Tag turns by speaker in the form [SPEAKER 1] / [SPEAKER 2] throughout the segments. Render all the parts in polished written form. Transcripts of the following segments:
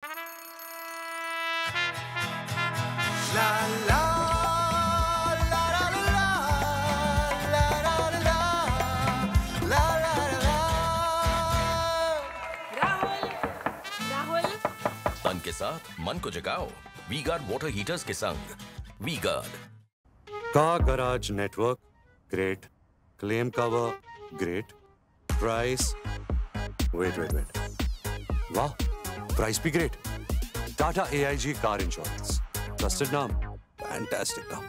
[SPEAKER 1] La la la la la la la la la la।
[SPEAKER 2] Rahul Rahul
[SPEAKER 3] तन के साथ मन को जगाओ वी गार्ड वाटर हीटर्स के संग। V Guard
[SPEAKER 4] car garage network great, claim cover great, price wait वाह, प्राइस भी great. Tata AIG car insurance, trusted नाम, फैंटास्टिक नाम।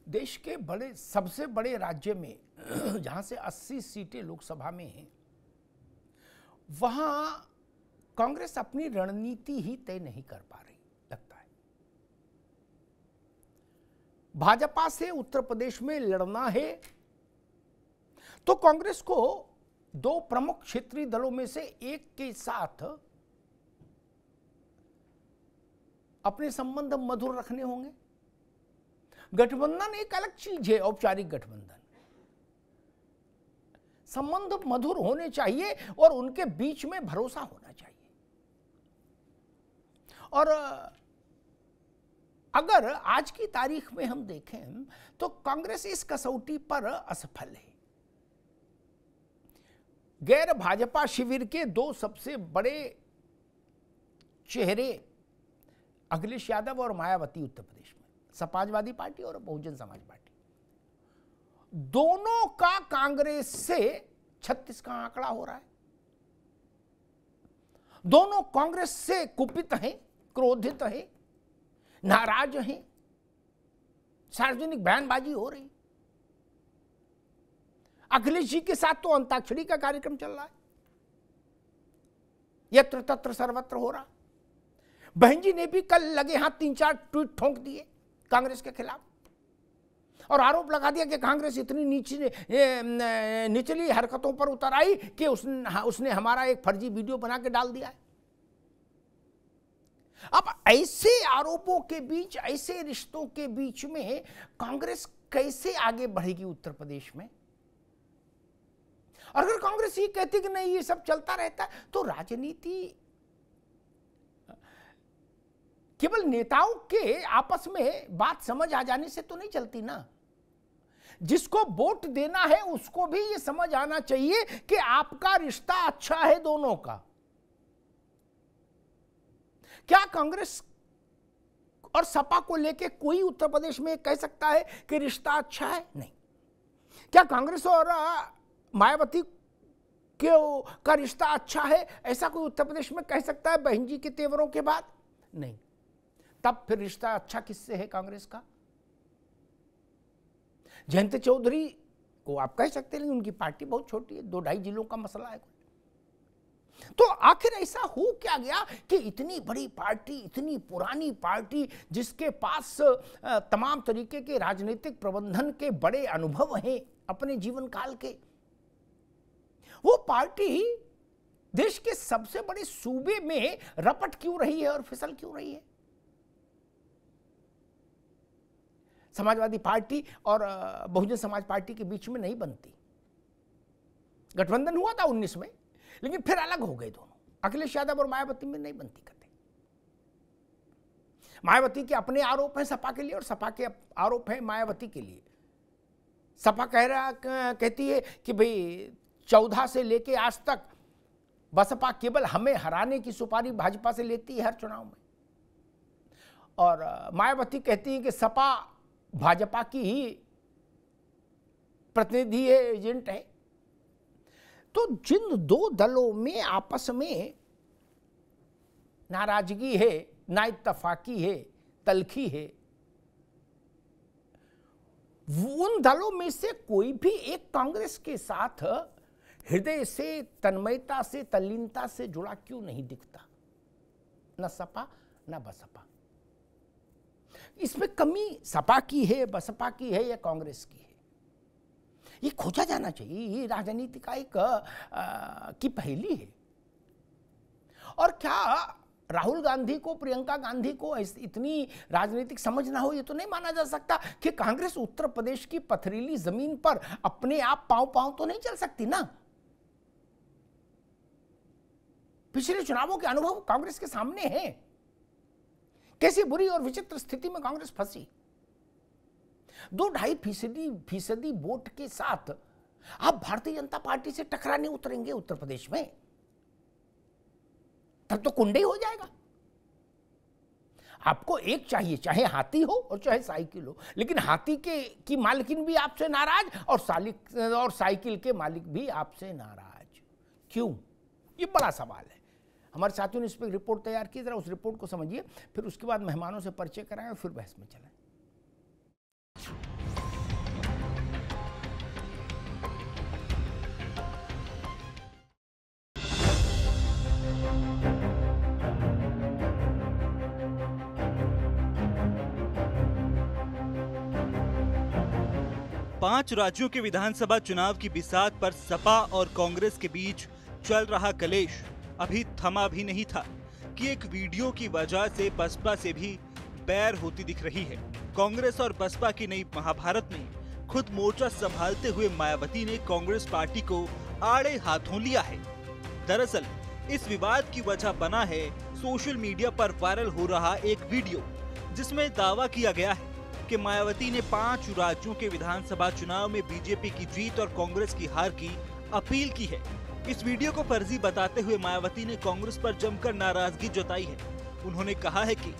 [SPEAKER 5] देश के सबसे बड़े राज्य में जहां से 80 सीटें लोकसभा में हैं, वहां कांग्रेस अपनी रणनीति ही तय नहीं कर पा रही लगता है। भाजपा से उत्तर प्रदेश में लड़ना है तो कांग्रेस को दो प्रमुख क्षेत्रीय दलों में से एक के साथ अपने संबंध मधुर रखने होंगे। गठबंधन एक अलग चीज है, औपचारिक गठबंधन। संबंध मधुर होने चाहिए और उनके बीच में भरोसा होना चाहिए। और अगर आज की तारीख में हम देखें तो कांग्रेस इस कसौटी पर असफल है। गैर भाजपा शिविर के दो सबसे बड़े चेहरे अखिलेश यादव और मायावती उत्तर प्रदेश में, समाजवादी पार्टी और बहुजन समाज पार्टी, दोनों का कांग्रेस से 36 का आंकड़ा हो रहा है। दोनों कांग्रेस से कुपित हैं, क्रोधित हैं, नाराज हैं, सार्वजनिक बयानबाजी हो रही। अखिलेश जी के साथ तो अंताक्षरी का कार्यक्रम चल रहा है, यत्र तत्र सर्वत्र हो रहा। बहन जी ने भी कल लगे हाथ 3-4 ट्वीट ठोंक दिए कांग्रेस के खिलाफ और आरोप लगा दिया कि कांग्रेस इतनी निचली हरकतों पर उतर आई कि उसने हमारा एक फर्जी वीडियो बना के डाल दिया है। अब ऐसे आरोपों के बीच, ऐसे रिश्तों के बीच में कांग्रेस कैसे आगे बढ़ेगी उत्तर प्रदेश में? और अगर कांग्रेस ये कहती कि नहीं ये सब चलता रहता है तो राजनीति केवल नेताओं के आपस में बात समझ आ जाने से तो नहीं चलती ना। जिसको वोट देना है उसको भी ये समझ आना चाहिए कि आपका रिश्ता अच्छा है दोनों का। क्या कांग्रेस और सपा को लेके कोई उत्तर प्रदेश में कह सकता है कि रिश्ता अच्छा है? नहीं। क्या कांग्रेस और मायावती का रिश्ता अच्छा है ऐसा कोई उत्तर प्रदेश में कह सकता है बहन जी के तेवरों के बाद? नहीं। तब फिर रिश्ता अच्छा किससे है कांग्रेस का? जयंत चौधरी को आप कह सकते हैं, उनकी पार्टी बहुत छोटी है, 2-2.5 जिलों का मसला है। तो आखिर ऐसा हो क्या गया कि इतनी बड़ी पार्टी, इतनी पुरानी पार्टी जिसके पास तमाम तरीके के राजनीतिक प्रबंधन के बड़े अनुभव हैं अपने जीवन काल के, वो पार्टी देश के सबसे बड़े सूबे में रपट क्यों रही है और फिसल क्यों रही है? समाजवादी पार्टी और बहुजन समाज पार्टी के बीच में नहीं बनती। गठबंधन हुआ था 19 में, लेकिन फिर अलग हो गए दोनों। अखिलेश यादव और मायावती में नहीं बनती करते। मायावती के अपने आरोप हैं सपा के लिए और सपा के आरोप हैं मायावती के लिए। सपा कहती है कि भाई 14 से लेके आज तक बसपा केवल हमें हराने की सुपारी भाजपा से लेती है हर चुनाव में, और मायावती कहती है कि सपा भाजपा की ही प्रतिनिधि है, एजेंट है। तो जिन दो दलों में आपस में नाराजगी है, नाइत्तफाकी है, तलखी है, उन दलों में से कोई भी एक कांग्रेस के साथ हृदय से, तन्मयता से, तल्लीनता से जुड़ा क्यों नहीं दिखता? न सपा न बसपा। इसमें कमी सपा की है, बसपा की है या कांग्रेस की है? ये खोजा जाना चाहिए। ये राजनीति का एक की पहेली है। और क्या राहुल गांधी को, प्रियंका गांधी को इतनी राजनीतिक समझ ना हो, ये तो नहीं माना जा सकता कि कांग्रेस उत्तर प्रदेश की पथरीली जमीन पर अपने आप पांव तो नहीं चल सकती ना। पिछले चुनावों के अनुभव कांग्रेस के सामने हैं, कैसी बुरी और विचित्र स्थिति में कांग्रेस फंसी। 2-2.5% वोट के साथ आप भारतीय जनता पार्टी से टकराने उतरेंगे उत्तर प्रदेश में, तब तो कुंडे हो जाएगा। आपको एक चाहिए, चाहे हाथी हो और चाहे साइकिल हो, लेकिन हाथी की मालकिन भी आपसे नाराज और साइकिल के मालिक भी आपसे नाराज। क्यों? ये बड़ा सवाल है। हमारे साथियों ने इस पर एक रिपोर्ट तैयार की, जरा उस रिपोर्ट को समझिए, फिर उसके बाद मेहमानों से परिचय कराएं और फिर बहस में चलें।
[SPEAKER 6] 5 राज्यों के विधानसभा चुनाव की बिसात पर सपा और कांग्रेस के बीच चल रहा कलेश अभी थमा भी नहीं था कि एक वीडियो की वजह से बसपा से भी बैर होती दिख रही है। कांग्रेस और बसपा की नई महाभारत में खुद मोर्चा संभालते हुए मायावती ने कांग्रेस पार्टी को आड़े हाथों लिया है। दरअसल इस विवाद की वजह बना है सोशल मीडिया पर वायरल हो रहा एक वीडियो, जिसमें दावा किया गया है कि मायावती ने 5 राज्यों के विधानसभा चुनाव में बीजेपी की जीत और कांग्रेस की हार की अपील की है। इस वीडियो को फर्जी बताते हुए मायावती ने कांग्रेस पर जमकर नाराजगी जताई है। उन्होंने कहा है कि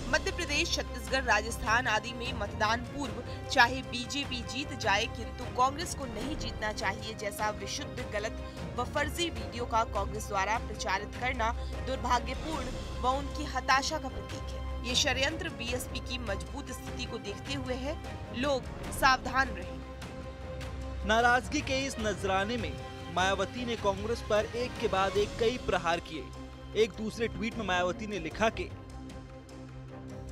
[SPEAKER 7] मध्य प्रदेश, छत्तीसगढ़, राजस्थान आदि में मतदान पूर्व चाहे बीजेपी जीत जाए किंतु कांग्रेस को नहीं जीतना चाहिए जैसा विशुद्ध गलत व फर्जी वीडियो का कांग्रेस द्वारा प्रचारित करना दुर्भाग्यपूर्ण व उनकी हताशा का प्रतीक है। ये षड्यंत्र बीएसपी की मजबूत स्थिति को देखते हुए है, लोग सावधान रहें।
[SPEAKER 6] नाराजगी के इस नजराने में मायावती ने कांग्रेस पर एक के बाद एक कई प्रहार किए। एक दूसरे ट्वीट में मायावती ने लिखा कि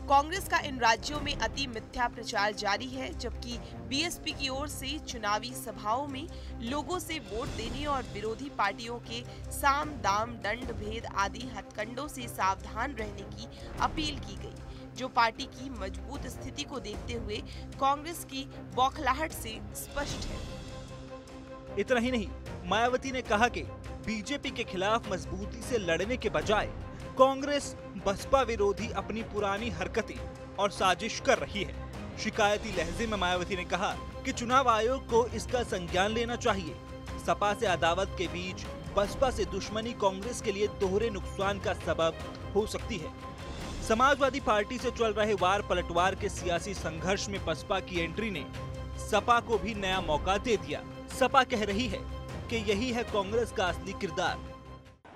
[SPEAKER 7] कांग्रेस का इन राज्यों में अति मिथ्या प्रचार जारी है, जबकि बीएसपी की ओर से चुनावी सभाओं में लोगों से वोट देने और विरोधी पार्टियों के साम दाम दंड भेद आदि हथकंडों से सावधान रहने की अपील की गई, जो पार्टी की मजबूत स्थिति को देखते हुए कांग्रेस की बौखलाहट से स्पष्ट है।
[SPEAKER 6] इतना ही नहीं, मायावती ने कहा कि बीजेपी के खिलाफ मजबूती से लड़ने के बजाय कांग्रेस बसपा विरोधी अपनी पुरानी हरकतें और साजिश कर रही है। शिकायती लहजे में मायावती ने कहा कि चुनाव आयोग को इसका संज्ञान लेना चाहिए। सपा से अदावत के बीच बसपा से दुश्मनी कांग्रेस के लिए दोहरे नुकसान का सबब हो सकती है। समाजवादी पार्टी से चल रहे वार पलटवार के सियासी संघर्ष में बसपा की एंट्री ने सपा को भी नया मौका दे दिया। सपा कह रही है कि यही है कांग्रेस का असली किरदार।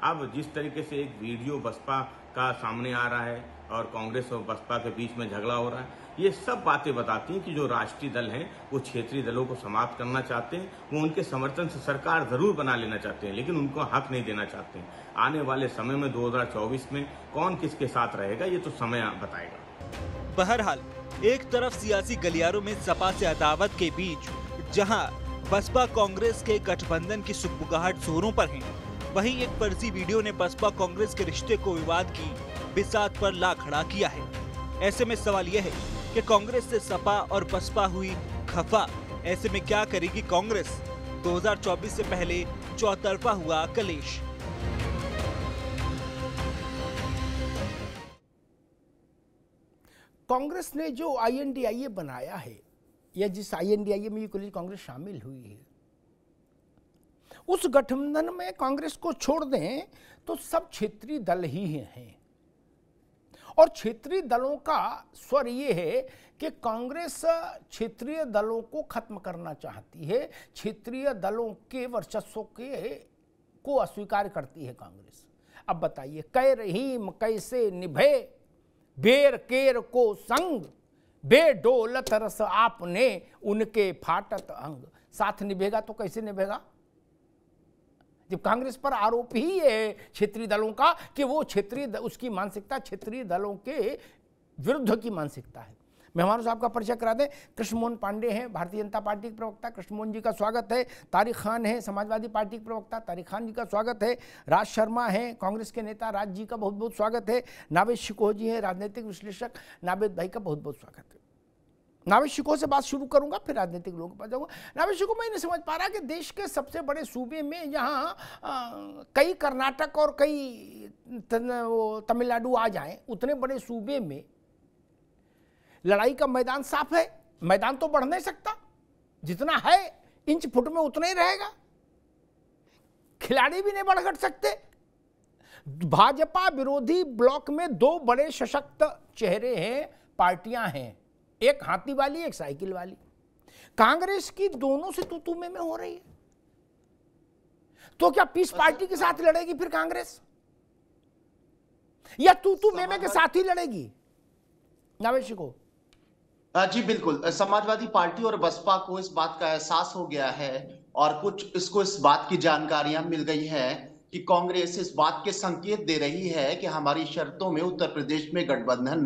[SPEAKER 8] अब जिस तरीके से एक वीडियो बसपा का सामने आ रहा है और कांग्रेस और बसपा के बीच में झगड़ा हो रहा है, ये सब बातें बताती हैं कि जो राष्ट्रीय दल हैं वो क्षेत्रीय दलों को समाप्त करना चाहते हैं। वो उनके समर्थन से सरकार जरूर बना लेना चाहते हैं, लेकिन उनको हक नहीं देना चाहते हैं। आने वाले समय में 2024 में कौन किसके साथ रहेगा ये तो समय बताएगा।
[SPEAKER 6] बहरहाल एक तरफ सियासी गलियारों में सपा से अदावत के बीच जहां बसपा कांग्रेस के गठबंधन की सुगबुगाहट जोरों पर है, वहीं एक फर्जी वीडियो ने बसपा कांग्रेस के रिश्ते को विवाद की बिसात पर ला खड़ा किया है। ऐसे में सवाल यह है कि कांग्रेस से सपा और बसपा हुई खफा। ऐसे में क्या करेगी कांग्रेस? 2024 से पहले चौतरफा हुआ कलेश।
[SPEAKER 5] कांग्रेस ने जो INDIA बनाया है या जिस INDIA में ये कांग्रेस शामिल हुई है, उस गठबंधन में कांग्रेस को छोड़ दें तो सब क्षेत्रीय दल ही हैं। और क्षेत्रीय दलों का स्वर ये है कि कांग्रेस क्षेत्रीय दलों को खत्म करना चाहती है, क्षेत्रीय दलों के वर्चस्व को अस्वीकार करती है कांग्रेस। अब बताइए, कै रहीम कैसे निभे बेर केर को संग, बेडोलत रस आपने उनके फाटत अंग। साथ निभेगा तो कैसे निभेगा जब कांग्रेस पर आरोप ही है क्षेत्रीय दलों का कि वो उसकी मानसिकता क्षेत्रीय दलों के विरुद्ध की मानसिकता है। मेहमानों साहब का परिचय करा दें। कृष्णमोहन पांडे हैं भारतीय जनता पार्टी के प्रवक्ता, कृष्णमोहन जी का स्वागत है। तारिक खान है समाजवादी पार्टी के प्रवक्ता, तारिक खान जी का स्वागत है। राज शर्मा हैं कांग्रेस के नेता, राज जी का बहुत बहुत स्वागत है। नावेद शिकोह जी हैं राजनीतिक विश्लेषक, नावेद भाई का बहुत बहुत स्वागत है। नावेद शिकोह से बात शुरू करूंगा, फिर राजनीतिक लोगों के पास जाऊंगा। नावेद शिकोह, मैं नहीं समझ पा रहा कि देश के सबसे बड़े सूबे में जहां कई कर्नाटक और कई तमिलनाडु आ जाएं, उतने बड़े सूबे में लड़ाई का मैदान साफ है। मैदान तो बढ़ नहीं सकता, जितना है इंच फुट में उतना ही रहेगा। खिलाड़ी भी नहीं बढ़ घट सकते। भाजपा विरोधी ब्लॉक में दो बड़े सशक्त चेहरे हैं, पार्टियां हैं, एक हाथी वाली एक साइकिल वाली। कांग्रेस की दोनों से तू में हो रही है, तो क्या पीस पार्टी के साथ लड़ेगी फिर कांग्रेस, या तू में के साथ ही लड़ेगी? नावेद शिकोह
[SPEAKER 9] जी बिल्कुल, समाजवादी पार्टी और बसपा को इस बात का एहसास हो गया है और कुछ इसको इस बात की जानकारियां मिल गई है कि कांग्रेस इस बात के संकेत दे रही है कि हमारी शर्तों में उत्तर प्रदेश में गठबंधन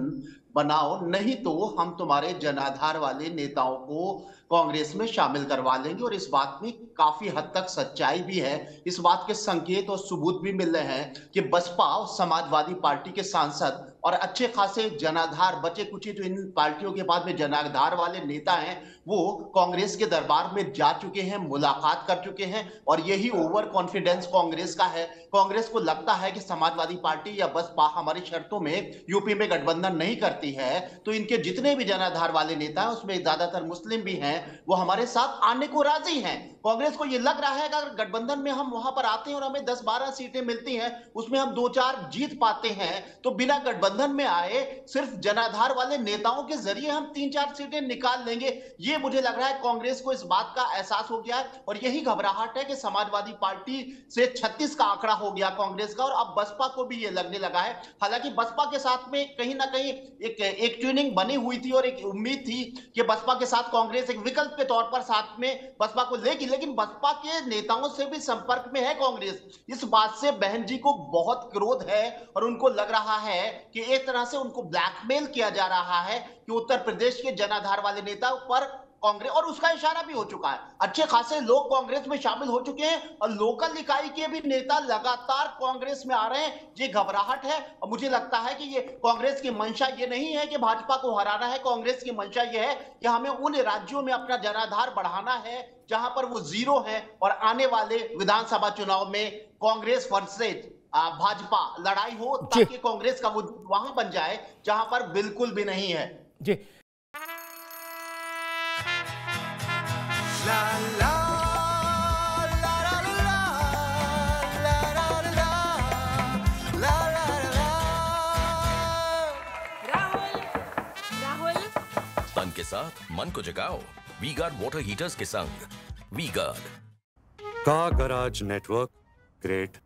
[SPEAKER 9] बनाओ, नहीं तो हम तुम्हारे जनाधार वाले नेताओं को कांग्रेस में शामिल करवा लेंगे। और इस बात में काफी हद तक सच्चाई भी है। इस बात के संकेत और सबूत भी मिल रहे हैं कि बसपा और समाजवादी पार्टी के सांसद और अच्छे खासे जनाधार बचे कुचे जो इन पार्टियों के बाद में जनाधार वाले नेता हैं, वो कांग्रेस के दरबार में जा चुके हैं, मुलाकात कर चुके हैं। और यही ओवर कॉन्फिडेंस कांग्रेस का है। कांग्रेस को लगता है कि समाजवादी पार्टी या बसपा हमारी शर्तों में यूपी में गठबंधन नहीं करती है, तो इनके जितने भी जनाधार वाले नेता हैं, उसमें ज्यादातर मुस्लिम भी हैं, वो हमारे साथ आने को राजी हैं। कांग्रेस को ये लग रहा है कि अगर गठबंधन में हम वहां पर आते हैं और हमें 10-12 सीटें मिलती हैं, उसमें हम 2-4 जीत पाते हैं, तो बिना गठबंधन में आए सिर्फ जनाधार वाले नेताओं के जरिए हम 3-4 सीटें निकाल लेंगे। ये मुझे लग रहा है कांग्रेस को इस बात का एहसास हो गया है। और यही घबराहट है कि समाजवादी पार्टी से 36 का आंकड़ा हो गया कांग्रेस का, और अब बसपा को भी ये लगने लगा है। हालांकि बसपा के साथ में कहीं ना कहीं एक ट्यूनिंग बनी हुई थी और एक उम्मीद थी कि बसपा के साथ कांग्रेस एक विकल्प के तौर पर साथ में बसपा को लेगी, लेकिन बसपा के नेताओं से भी संपर्क में है कांग्रेस। इस बात से बहन जी को बहुत क्रोध है और उनको लग रहा है कि एक तरह से उनको ब्लैकमेल किया जा रहा है कि उत्तर प्रदेश के जनाधार वाले नेता पर कांग्रेस, और उसका इशारा भी हो चुका है। अच्छे खासे लोग कांग्रेस में शामिल हो चुके हैं और लोकल इकाई के भी नेता लगातार कांग्रेस में आ रहे हैं। ये घबराहट है और मुझे लगता है कि ये कांग्रेस की मंशा ये नहीं है कि भाजपा को हराना है। कांग्रेस की मंशा ये है कि हमें उन राज्यों में अपना जनाधार बढ़ाना है जहां पर वो जीरो है, और आने वाले विधानसभा चुनाव में कांग्रेस वर्सेज भाजपा लड़ाई हो, ताकि कांग्रेस का वो वहां बन जाए जहां पर बिल्कुल भी नहीं है।
[SPEAKER 5] जी
[SPEAKER 1] La la la la la la la la la la।
[SPEAKER 2] Rahul
[SPEAKER 3] तन के साथ मन को जगाओ वी गार्ड वाटर हीटर्स के संग V Guard.
[SPEAKER 4] Car garage network great,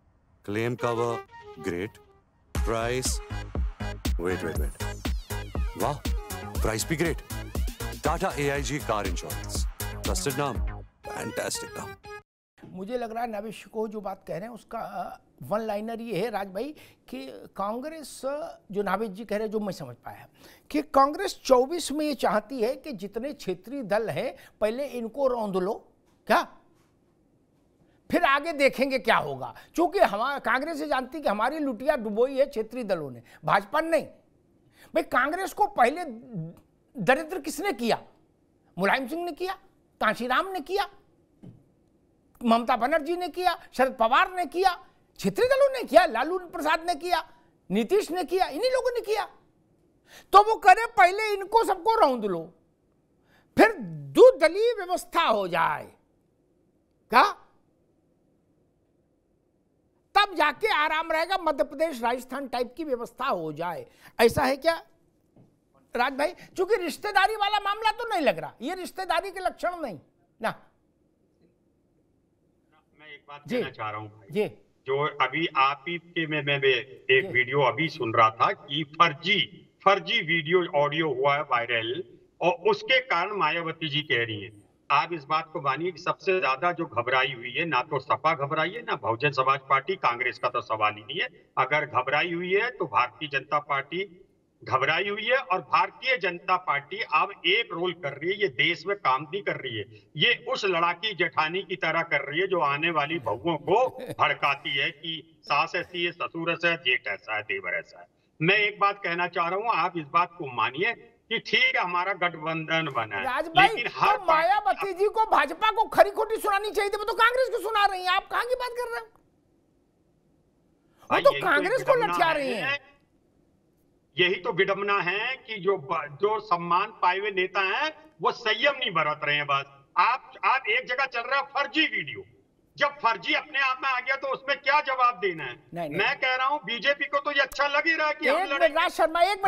[SPEAKER 4] claim cover great, price wait वाह, प्राइस भी great. Tata AIG car insurance, trusted नाम, फैंटास्टिक नाम।
[SPEAKER 5] मुझे लग रहा है नावेद शिकोह जो बात कह रहे हैं उसका वन लाइनर ये है राज भाई कि कांग्रेस, जो नावेद जी कह रहे हैं, जो मैं समझ पाया कि कांग्रेस 24 में ये चाहती है कि जितने क्षेत्रीय दल हैं पहले इनको रौंद लो, क्या फिर आगे देखेंगे क्या होगा। क्योंकि हमारा कांग्रेस ये जानती कि हमारी लुटिया डुबोई है क्षेत्रीय दलों ने, भाजपा नहीं। भाई कांग्रेस को पहले दरिद्र किसने किया? मुलायम सिंह ने किया, कांशीराम ने किया, ममता बनर्जी ने किया, शरद पवार ने किया, क्षेत्रीय दलों ने किया, लालू प्रसाद ने किया, नीतीश ने किया, इन्हीं लोगों ने किया। तो वो करे पहले इनको सबको रौंद लो, फिर द्विदलीय व्यवस्था हो जाए, क्या तब जाके आराम रहेगा, मध्य प्रदेश राजस्थान टाइप की व्यवस्था हो जाए। ऐसा है क्या राज भाई? क्योंकि रिश्तेदारी वाला मामला तो नहीं लग रहा, ये रिश्तेदारी के लक्षण नहीं ना।
[SPEAKER 10] मैं एक बात कहना चाह रहा हूँ भाई
[SPEAKER 5] जी,
[SPEAKER 10] जो अभी आप ही के मैं एक वीडियो अभी सुन रहा था कि फर्जी वीडियो ऑडियो हुआ है वायरल, और उसके कारण मायावती जी कह रही हैं। आप इस बात को मानिए कि सबसे ज्यादा जो घबराई हुई है, ना तो सपा घबराई है, ना बहुजन समाज पार्टी, कांग्रेस का तो सवाल ही नहीं है। अगर घबराई हुई है तो भारतीय जनता पार्टी घबराई हुई है और भारतीय जनता पार्टी अब एक रोल कर रही है, ये देश में काम नहीं कर रही है, ये उस लड़ाकी जेठानी की तरह कर रही है जो आने वाली बहुओं को भड़काती है कि सास ऐसी है, ससुर ऐसा है, जेठ ऐसा है, देवर ऐसा है। मैं एक बात कहना चाह रहा हूं, आप इस बात को मानिए कि ठीक है हमारा गठबंधन बना है, लेकिन हर
[SPEAKER 5] तो मायावती जी को भाजपा को खरी खोटी सुनानी चाहिए थी, वो तो कांग्रेस को सुना रही हैं। आप कहां की बात कर रहे हो? वो तो कांग्रेस को लठिया रही हैं।
[SPEAKER 10] यही तो विडंबना है कि जो सम्मान पाए हुए नेता हैं वो संयम नहीं बरत रहे हैं। बस आप एक जगह चल रहा है फर्जी वीडियो, जब फर्जी अपने आप में आ गया तो उसमें क्या जवाब देना है? नहीं। मैं कह रहा हूं बीजेपी को तो ये अच्छा लग ही रहा है कि हम लड़ेंगे।
[SPEAKER 5] राज शर्मा एक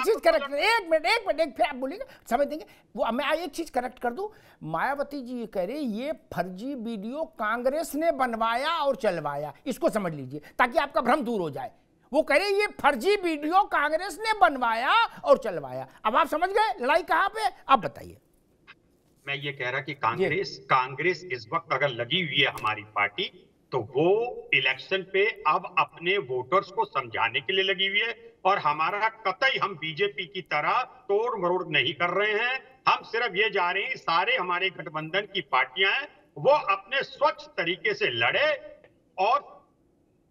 [SPEAKER 5] चीज करेक्ट, एक मिनट फिर आप बोलिएगा, समझ देंगे वो। मैं एक चीज करेक्ट कर दूं, मायावती जी ये कह रहे ये फर्जी वीडियो कांग्रेस ने बनवाया और चलवाया, इसको समझ लीजिए ताकि आपका भ्रम दूर हो जाए। वो कह रहे ये फर्जी वीडियो कांग्रेस ने बनवाया और चलवाया। अब आप समझ गए लड़ाई कहां पे? आप बताइए।
[SPEAKER 10] मैं ये कह रहा कि कांग्रेस इस वक्त अगर लगी हुई है हमारी पार्टी, तो वो इलेक्शन पे अब अपने वोटर्स को समझाने के लिए लगी हुई है, और हमारा कतई हम बीजेपी की तरह तोड़ मरोड़ नहीं कर रहे हैं। हम सिर्फ ये जा रहे हैं सारे हमारे गठबंधन की पार्टियां हैं वो अपने स्वच्छ तरीके से लड़े और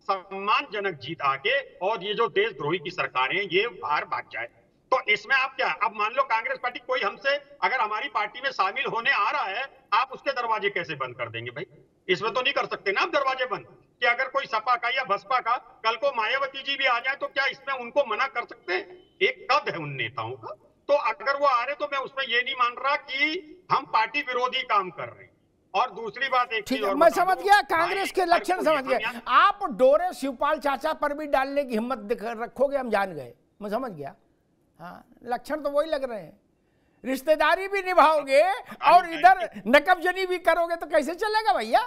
[SPEAKER 10] सम्मानजनक जीत आके, और ये जो देशद्रोही की सरकारें हैं ये बाहर भाग जाए। तो इसमें आप क्या, अब मान लो कांग्रेस पार्टी कोई हमसे अगर हमारी पार्टी में शामिल होने आ रहा है, आप उसके दरवाजे कैसे बंद कर देंगे भाई? इसमें तो नहीं कर सकते ना आप दरवाजे बंद, कि अगर कोई सपा का या बसपा का कल को मायावती जी भी आ जाए तो क्या इसमें उनको मना कर सकते हैं? एक कद है उन नेताओं का, तो अगर वो आ रहे तो मैं उसमें ये नहीं मान रहा कि हम पार्टी विरोधी काम कर रहे हैं। और दूसरी बात एक चीज और
[SPEAKER 5] मैं समझ गया, कांग्रेस के लक्षण समझ गए। आप डोरे शिवपाल चाचा पर भी डालने की हिम्मत रखोगे, हम जान गए, मैं समझ गया। हाँ, लक्षण तो वही लग रहे हैं। रिश्तेदारी भी निभाओगे और इधर नकबजनी भी करोगे तो कैसे चलेगा भैया?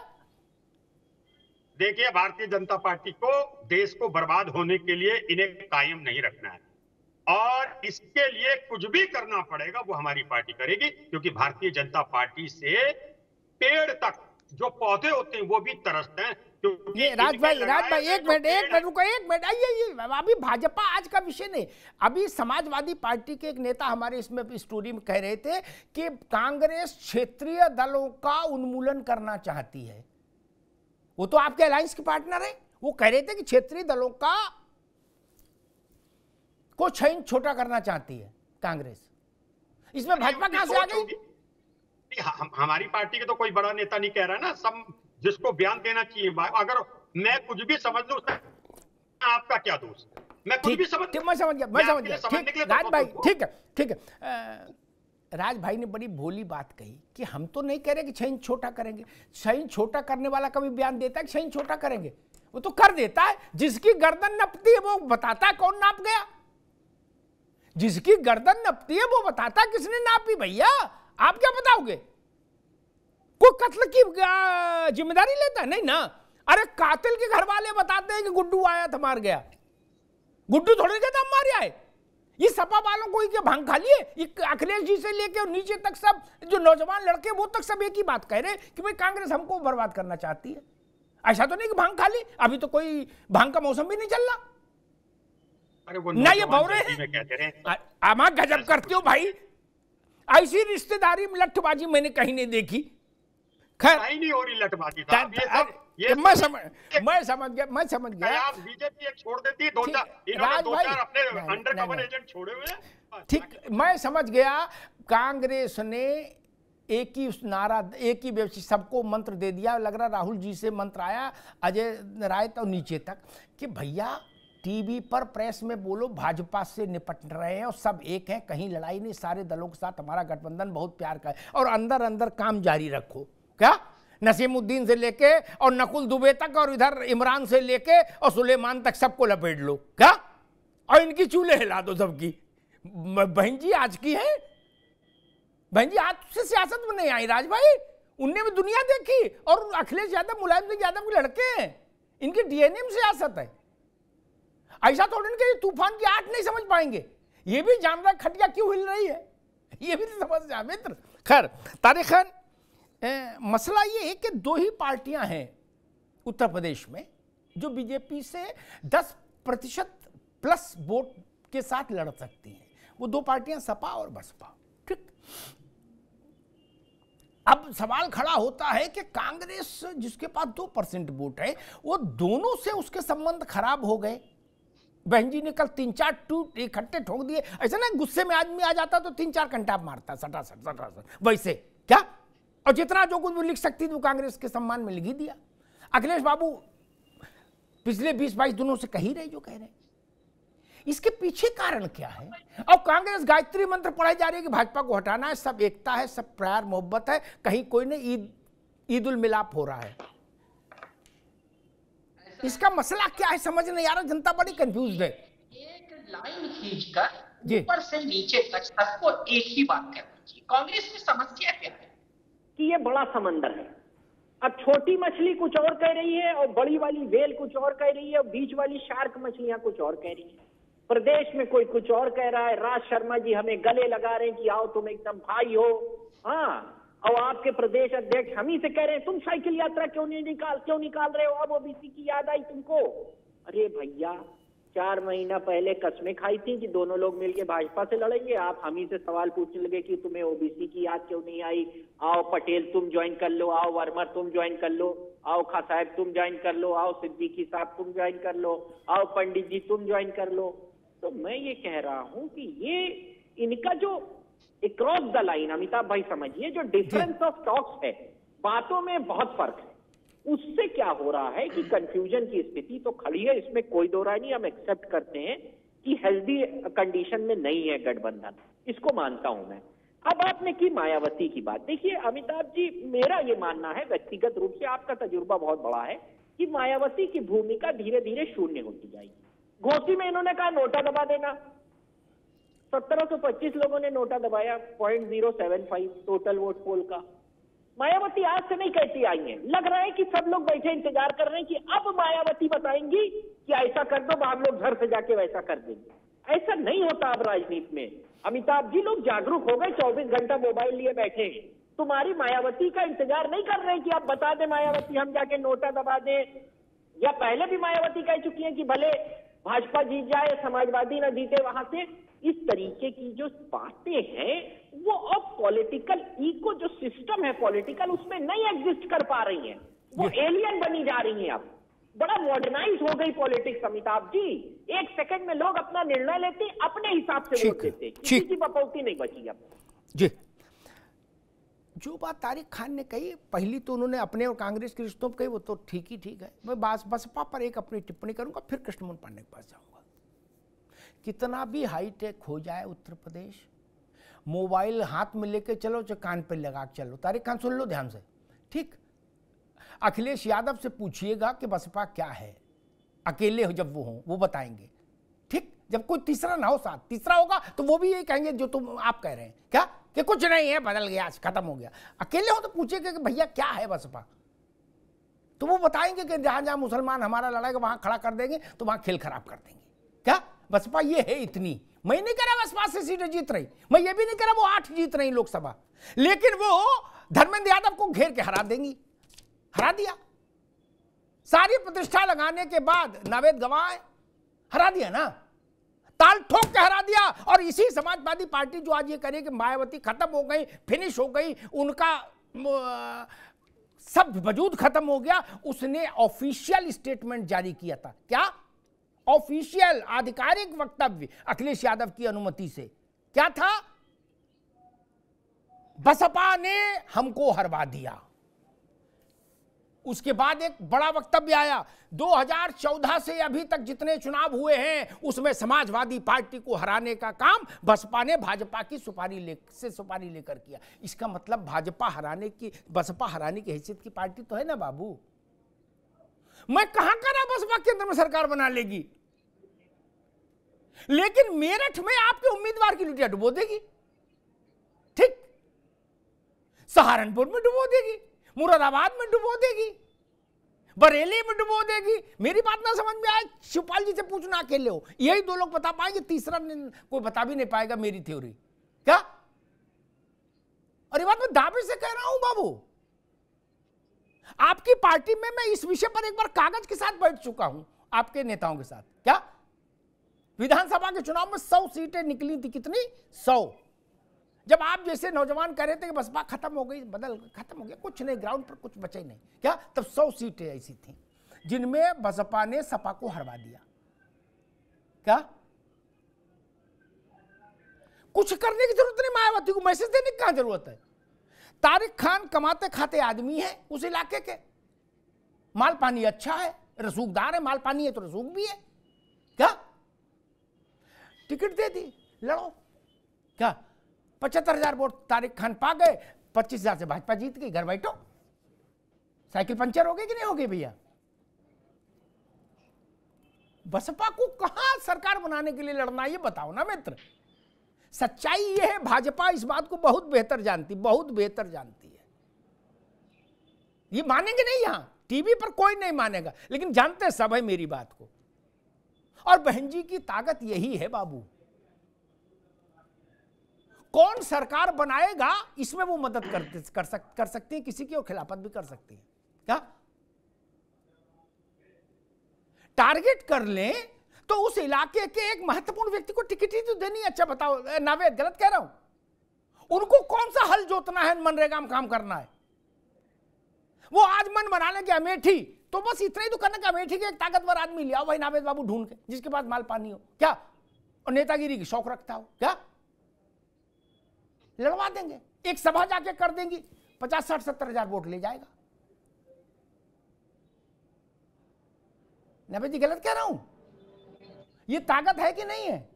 [SPEAKER 10] देखिए, भारतीय जनता पार्टी को देश को बर्बाद होने के लिए इन्हें कायम नहीं रखना है, और इसके लिए कुछ भी करना पड़ेगा वो हमारी पार्टी करेगी, क्योंकि भारतीय जनता पार्टी से पेड़ तक जो पौधे होते हैं वो भी तरसते हैं।
[SPEAKER 5] ये राज भाई एक मिनट रुको, एक मिनट आइए। अभी भाजपा आज का विषय नहीं, अभी समाजवादी पार्टी के एक नेता हमारे इसमें स्टोरी में कह रहे थे कि कांग्रेस क्षेत्रीय दलों का उन्मूलन करना चाहती है। वो तो आपके अलायंस के पार्टनर है, वो कह रहे थे कि क्षेत्रीय दलों का को छीन छोटा करना चाहती है कांग्रेस। इसमें भाजपा कहां से आ गई?
[SPEAKER 10] हमारी पार्टी के तो कोई बड़ा नेता नहीं कह रहा ना, सब जिसको बयान देना चाहिए। अगर मैं कुछ भी समझ लूं उसमें आपका क्या दोष? मैं कुछ भी समझ,
[SPEAKER 5] मैं समझ गया। राज भाई ठीक है। राज भाई ने बड़ी भोली बात कही कि हम तो नहीं कह रहे कि छीन छोटा करेंगे। छीन छोटा करने वाला कभी बयान देता है कि छीन छोटा करेंगे? वो तो कर देता है। जिसकी गर्दन नपती है वो बताता है कौन नाप गया। जिसकी गर्दन नपती है वो बताता है किसने नापी। भैया आप क्या बताओगे? कोई कत्ल की जिम्मेदारी लेता है? नहीं ना। अरे कातिल के घर वाले बताते हैं कि गुड्डू आया था मार गया। गुड्डू थोड़ी कहता हम मारे आए। ये सपा वालों को क्या भांग खा लिए? अखिलेश जी से लेके और नीचे तक सब जो नौजवान लड़के वो तक सब एक ही बात कह रहे कि भाई कांग्रेस हमको बर्बाद करना चाहती है। ऐसा तो नहीं कि भांग खा ली, अभी तो कोई भांग का मौसम भी नहीं चल रहा।
[SPEAKER 10] अरे वो
[SPEAKER 5] ना ये भौरे हैं। आमा गजब करते हो भाई, ऐसी रिश्तेदारी में लठबाजी मैंने कहीं नहीं देखी। खैर
[SPEAKER 10] नहीं हो रही लठबाजी।
[SPEAKER 5] मैं समझ गया।
[SPEAKER 10] आप बीजेपी छोड़ देती है, दो चार अपने अंडरकवर एजेंट छोड़े हुए हैं।
[SPEAKER 5] ठीक, मैं समझ गया। कांग्रेस ने एक ही नारा, एक ही व्यवस्थित सबको मंत्र दे दिया। लग रहा राहुल जी से मंत्र आया, अजय राय तो नीचे तक, कि भैया टीवी पर प्रेस में बोलो भाजपा से निपट रहे हैं और सब एक हैं, कहीं लड़ाई नहीं, सारे दलों के साथ हमारा गठबंधन बहुत प्यार का है, और अंदर अंदर काम जारी रखो। क्या नसीमुद्दीन से लेके और नकुल दुबे तक और इधर इमरान से लेके और सुलेमान तक सबको लपेट लो। क्या? और इनकी चूल्हे हिला दो सबकी। बहन जी आज की है, बहन जी आज से सियासत में नहीं आई राज भाई। उनने भी दुनिया देखी, और अखिलेश यादव मुलायम सिंह यादव के लड़के हैं, इनकी डीएनए में सियासत है। ऐसा थोड़ी ना कि तूफान की आठ नहीं समझ पाएंगे। ये भी जान रहा खटिया क्यों हिल रही है, ये भी तो समझ जा मित्र। खैर तारिखन मसला ये है कि दो ही पार्टियां हैं उत्तर प्रदेश में जो बीजेपी से 10% प्लस वोट के साथ लड़ सकती हैं। वो दो पार्टियां सपा और बसपा। ठीक, अब सवाल खड़ा होता है कि कांग्रेस जिसके पास 2% वोट है, वो दोनों से उसके संबंध खराब हो गए। बहन जी ने कल 3-4 टूट इकट्ठे ठोक दिए। ऐसा ना गुस्से में आदमी आ जाता तो 3-4 घंटा मारता सटासट वैसे क्या, और जितना जो कुछ वो लिख सकती थी वो कांग्रेस के सम्मान में लिख ही दिया। अखिलेश बाबू पिछले 20-22 दिनों से कह ही रहे जो कह रहे। इसके पीछे कारण क्या है? और कांग्रेस गायत्री मंत्र पढ़ाई जा रही है कि भाजपा को हटाना है, सब एकता है, सब प्यार मोहब्बत है, कहीं कोई नहीं ईद उल मिलाप हो रहा है। इसका मसला क्या है समझ नहीं आ रहा, जनता बड़ी कंफ्यूज है।
[SPEAKER 11] एक लाइन खींचकर ऊपर से नीचे तक सबको एक ही बात करनी चाहिए। कांग्रेस में समस्या क्या है कि ये बड़ा समंदर है। अब छोटी मछली कुछ और कह रही है और बड़ी वाली वेल कुछ और कह रही है और बीच वाली शार्क मछलियां कुछ और कह रही है। प्रदेश में कोई कुछ और कह रहा है। राज शर्मा जी हमें गले लगा रहे हैं कि आओ तुम एकदम भाई हो। हाँ, और आपके प्रदेश अध्यक्ष हम ही से कह रहे हैं तुम साइकिल यात्रा क्यों निकाल रहे हो, अब ओबीसी की याद आई तुमको। अरे भैया 4 महीना पहले कसमें खाई थी कि दोनों लोग मिलकर भाजपा से लड़ेंगे, आप हम ही से सवाल पूछने लगे कि तुम्हें ओबीसी की याद क्यों नहीं आई। आओ पटेल तुम ज्वाइन कर लो, आओ वर्मा तुम ज्वाइन कर लो, आओ खा साहब तुम ज्वाइन कर लो, आओ सिद्दीकी साहब तुम ज्वाइन कर लो, आओ पंडित जी तुम ज्वाइन कर लो। तो मैं ये कह रहा हूं कि ये इनका जो क्रॉस द लाइन, अमिताभ भाई समझिए, जो डिफरेंस ऑफ टॉक्स है, बातों में बहुत फर्क है, उससे क्या हो रहा है कि कंफ्यूजन की स्थिति तो खड़ी है, इसमें कोई दो राय नहीं। हम एक्सेप्ट करते हैं कि हेल्दी कंडीशन में नहीं है गठबंधन, इसको मानता हूं मैं। अब आपने की मायावती की बात, देखिए अमिताभ जी, मेरा ये मानना है व्यक्तिगत रूप से, आपका तजुर्बा बहुत बड़ा है, कि मायावती की भूमिका धीरे धीरे शून्य होती जाएगी। घोसी में इन्होंने कहा नोटा दबा देना, 1725 लोगों ने नोटा दबाया, 0.075 टोटल वोट पोल का। मायावती आज से नहीं कहती आई है, लग रहा है कि सब लोग बैठे इंतजार कर रहे हैं कि अब मायावती बताएंगी कि ऐसा कर दो, हम लोग घर से जाके वैसा कर देंगे। ऐसा नहीं होता अब राजनीति में। अमिताभ जी, लोग जागरूक हो गए, 24 घंटा मोबाइल लिए बैठे हैं। तुम्हारी मायावती का इंतजार नहीं कर रहे हैं कि आप बता दें मायावती, हम जाके नोटा दबा दें। या पहले भी मायावती कह चुकी है कि भले भाजपा जीत जाए, समाजवादी ना जीते वहां से। इस तरीके की जो बातें हैं वो अब पॉलिटिकल इको जो सिस्टम है पॉलिटिकल, उसमें नहीं एग्जिस्ट कर पा रही हैं, वो एलियन बनी जा रही हैं। अब बड़ा मॉडर्नाइज हो गई पॉलिटिक्स अमिताभ जी। 1 सेकंड में लोग अपना निर्णय लेते, अपने हिसाब से वोट देते, किसी की बपौती नहीं बची अब
[SPEAKER 5] जी। जो बात तारिक खान ने कही, पहली तो उन्होंने अपने और कांग्रेस के रिश्तों पर कही, वो तो ठीक ही ठीक है। मैं बसपा पर एक अपनी टिप्पणी करूंगा, फिर कृष्णमोहन पांडे के पास जाऊंगा। कितना भी हाईटेक हो जाए उत्तर प्रदेश, मोबाइल हाथ में लेके चलो, चाहे कान पे लगा के चलो। तारिक खान सुन लो ध्यान से, ठीक। अखिलेश यादव से पूछिएगा कि बसपा क्या है, अकेले हो जब वो हों वो बताएंगे, ठीक। जब कोई तीसरा ना हो, साथ तीसरा होगा तो वो भी यही कहेंगे जो तुम आप कह रहे हैं, क्या कि कुछ नहीं है, बदल गया, खत्म हो गया। अकेले हो तो पूछिएगा कि भैया क्या है बसपा, तो वो बताएंगे कि जहां जहां मुसलमान हमारा लड़ाएगा वहां खड़ा कर देंगे, तो वहां खेल खराब कर देंगे। क्या बसपा ये है इतनी? मैं नहीं कह रहा बसपा से सीटें जीत रही, मैं ये भी नहीं कह रहा वो 8 जीत रही लोकसभा, लेकिन वो धर्मेंद्र यादव को घेर के हरा देंगी। हरा दिया, सारी प्रतिष्ठा लगाने के बाद नावेद गवाए, हरा दिया ना, ताल ठोक के हरा दिया। और इसी समाजवादी पार्टी जो आज ये करे कि मायावती खत्म हो गई, फिनिश हो गई, उनका सब वजूद खत्म हो गया, उसने ऑफिशियल स्टेटमेंट जारी किया था। क्या ऑफिशियल आधिकारिक वक्तव्य अखिलेश यादव की अनुमति से, क्या था? बसपा ने हमको हरवा दिया। उसके बाद एक बड़ा वक्तव्य आया, 2014 से अभी तक जितने चुनाव हुए हैं उसमें समाजवादी पार्टी को हराने का काम बसपा ने भाजपा की सुपारी लेकर किया। इसका मतलब भाजपा हराने की, बसपा हराने की हैसियत की पार्टी तो है ना बाबू। मैं कहां कह रहा बसपा केंद्र में सरकार बना लेगी, लेकिन मेरठ में आपके उम्मीदवार की लुटिया डुबो देगी, ठीक। सहारनपुर में डुबो देगी, मुरादाबाद में डुबो देगी, बरेली में डुबो देगी। मेरी बात ना समझ में आए, शिवपाल जी से पूछना, अकेले हो, यही 2 लोग बता पाएंगे, तीसरा कोई बता भी नहीं पाएगा मेरी थ्योरी। क्या? और ये बात मैं दावे से कह रहा हूं बाबू। आपकी पार्टी में मैं इस विषय पर एक बार कागज के साथ बैठ चुका हूं, आपके नेताओं के साथ। क्या विधानसभा के चुनाव में 100 सीटें निकली थी, कितनी? 100। जब आप जैसे नौजवान कह रहे थे कि बसपा खत्म हो गई, खत्म हो गया, कुछ नहीं, ग्राउंड पर कुछ बचा ही नहीं, क्या? तब 100 सीटें ऐसी थी जिनमें बसपा ने सपा को हरवा दिया। क्या कुछ करने की जरूरत नहीं, मायावती को मैसेज देने की कहां जरूरत है? तारिक खान कमाते खाते आदमी है उस इलाके के, माल पानी अच्छा है, रसूखदार है, माल पानी है तो रसूख भी है। क्या टिकट दे दी, लड़ो। क्या 75,000 वोट तारिक खान पा गए, 25,000 से भाजपा जीत गई, घर बैठो। साइकिल पंचर हो गई कि नहीं हो गई भैया? बसपा को कहां सरकार बनाने के लिए लड़ना, ये बताओ ना मित्र। सच्चाई ये है, भाजपा इस बात को बहुत बेहतर जानती, बहुत बेहतर जानती है। ये मानेंगे नहीं, यहां टीवी पर कोई नहीं मानेगा, लेकिन जानते सब है मेरी बात को। और बहन जी की ताकत यही है बाबू, कौन सरकार बनाएगा इसमें वो मदद कर सकती है किसी की, और खिलाफत भी कर सकती है। क्या टारगेट कर लें तो उस इलाके के एक महत्वपूर्ण व्यक्ति को टिकट ही तो देनी है। अच्छा बताओ नावेद, गलत कह रहा हूं? उनको कौन सा हल जोतना है, मनरेगा में काम करना है? वो आज मन बना लेंगे अमेठी, तो बस इतना ही तो करना कि अमेठी के एक ताकतवर आदमी ले आओ भाई, नावेद बाबू ढूंढ के, जिसके पास माल पानी हो, क्या, और नेतागिरी की शौक रखता हो, क्या लड़वा देंगे। एक सभा जाके कर देंगी, 50, 60, 70,000 वोट ले जाएगा। नावेद जी गलत कह रहा हूं? ये ताकत है कि नहीं है?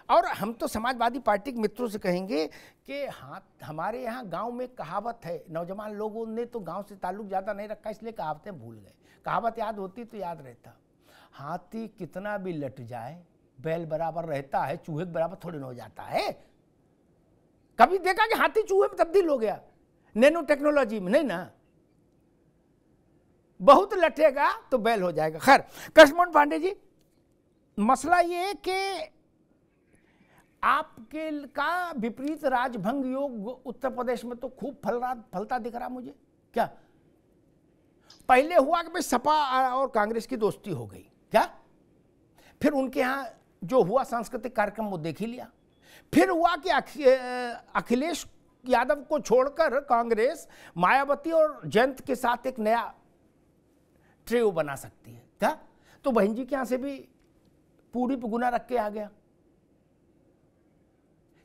[SPEAKER 5] और हम तो समाजवादी पार्टी के मित्रों से कहेंगे कि हाँ, हमारे यहाँ गांव में कहावत है, नौजवान लोगों ने तो गांव से ताल्लुक ज़्यादा नहीं रखा इसलिए कहावतें भूल गए। कहावत याद होती तो याद रहता, हाथी कितना भी लट जाए बैल बराबर रहता है, चूहे के बराबर थोड़ी ना हो जाता है। कभी देखा कि हाथी चूहे में तब्दील हो गया? नैनो टेक्नोलॉजी में नहीं ना, बहुत लटेगा तो बैल हो जाएगा। खैर कृष्णमोहन पांडे जी, मसला ये कि आपके का विपरीत राजभंग योग उत्तर प्रदेश में तो खूब फलता दिख रहा मुझे। क्या पहले हुआ कि भाई सपा और कांग्रेस की दोस्ती हो गई, क्या फिर उनके यहाँ जो हुआ सांस्कृतिक कार्यक्रम वो देख ही लिया, फिर हुआ कि अखिलेश यादव को छोड़कर कांग्रेस मायावती और जयंत के साथ एक नया ट्रियो बना सकती है। क्या तो बहन जी के यहाँ से भी पूरी पुगुना रख के आ गया।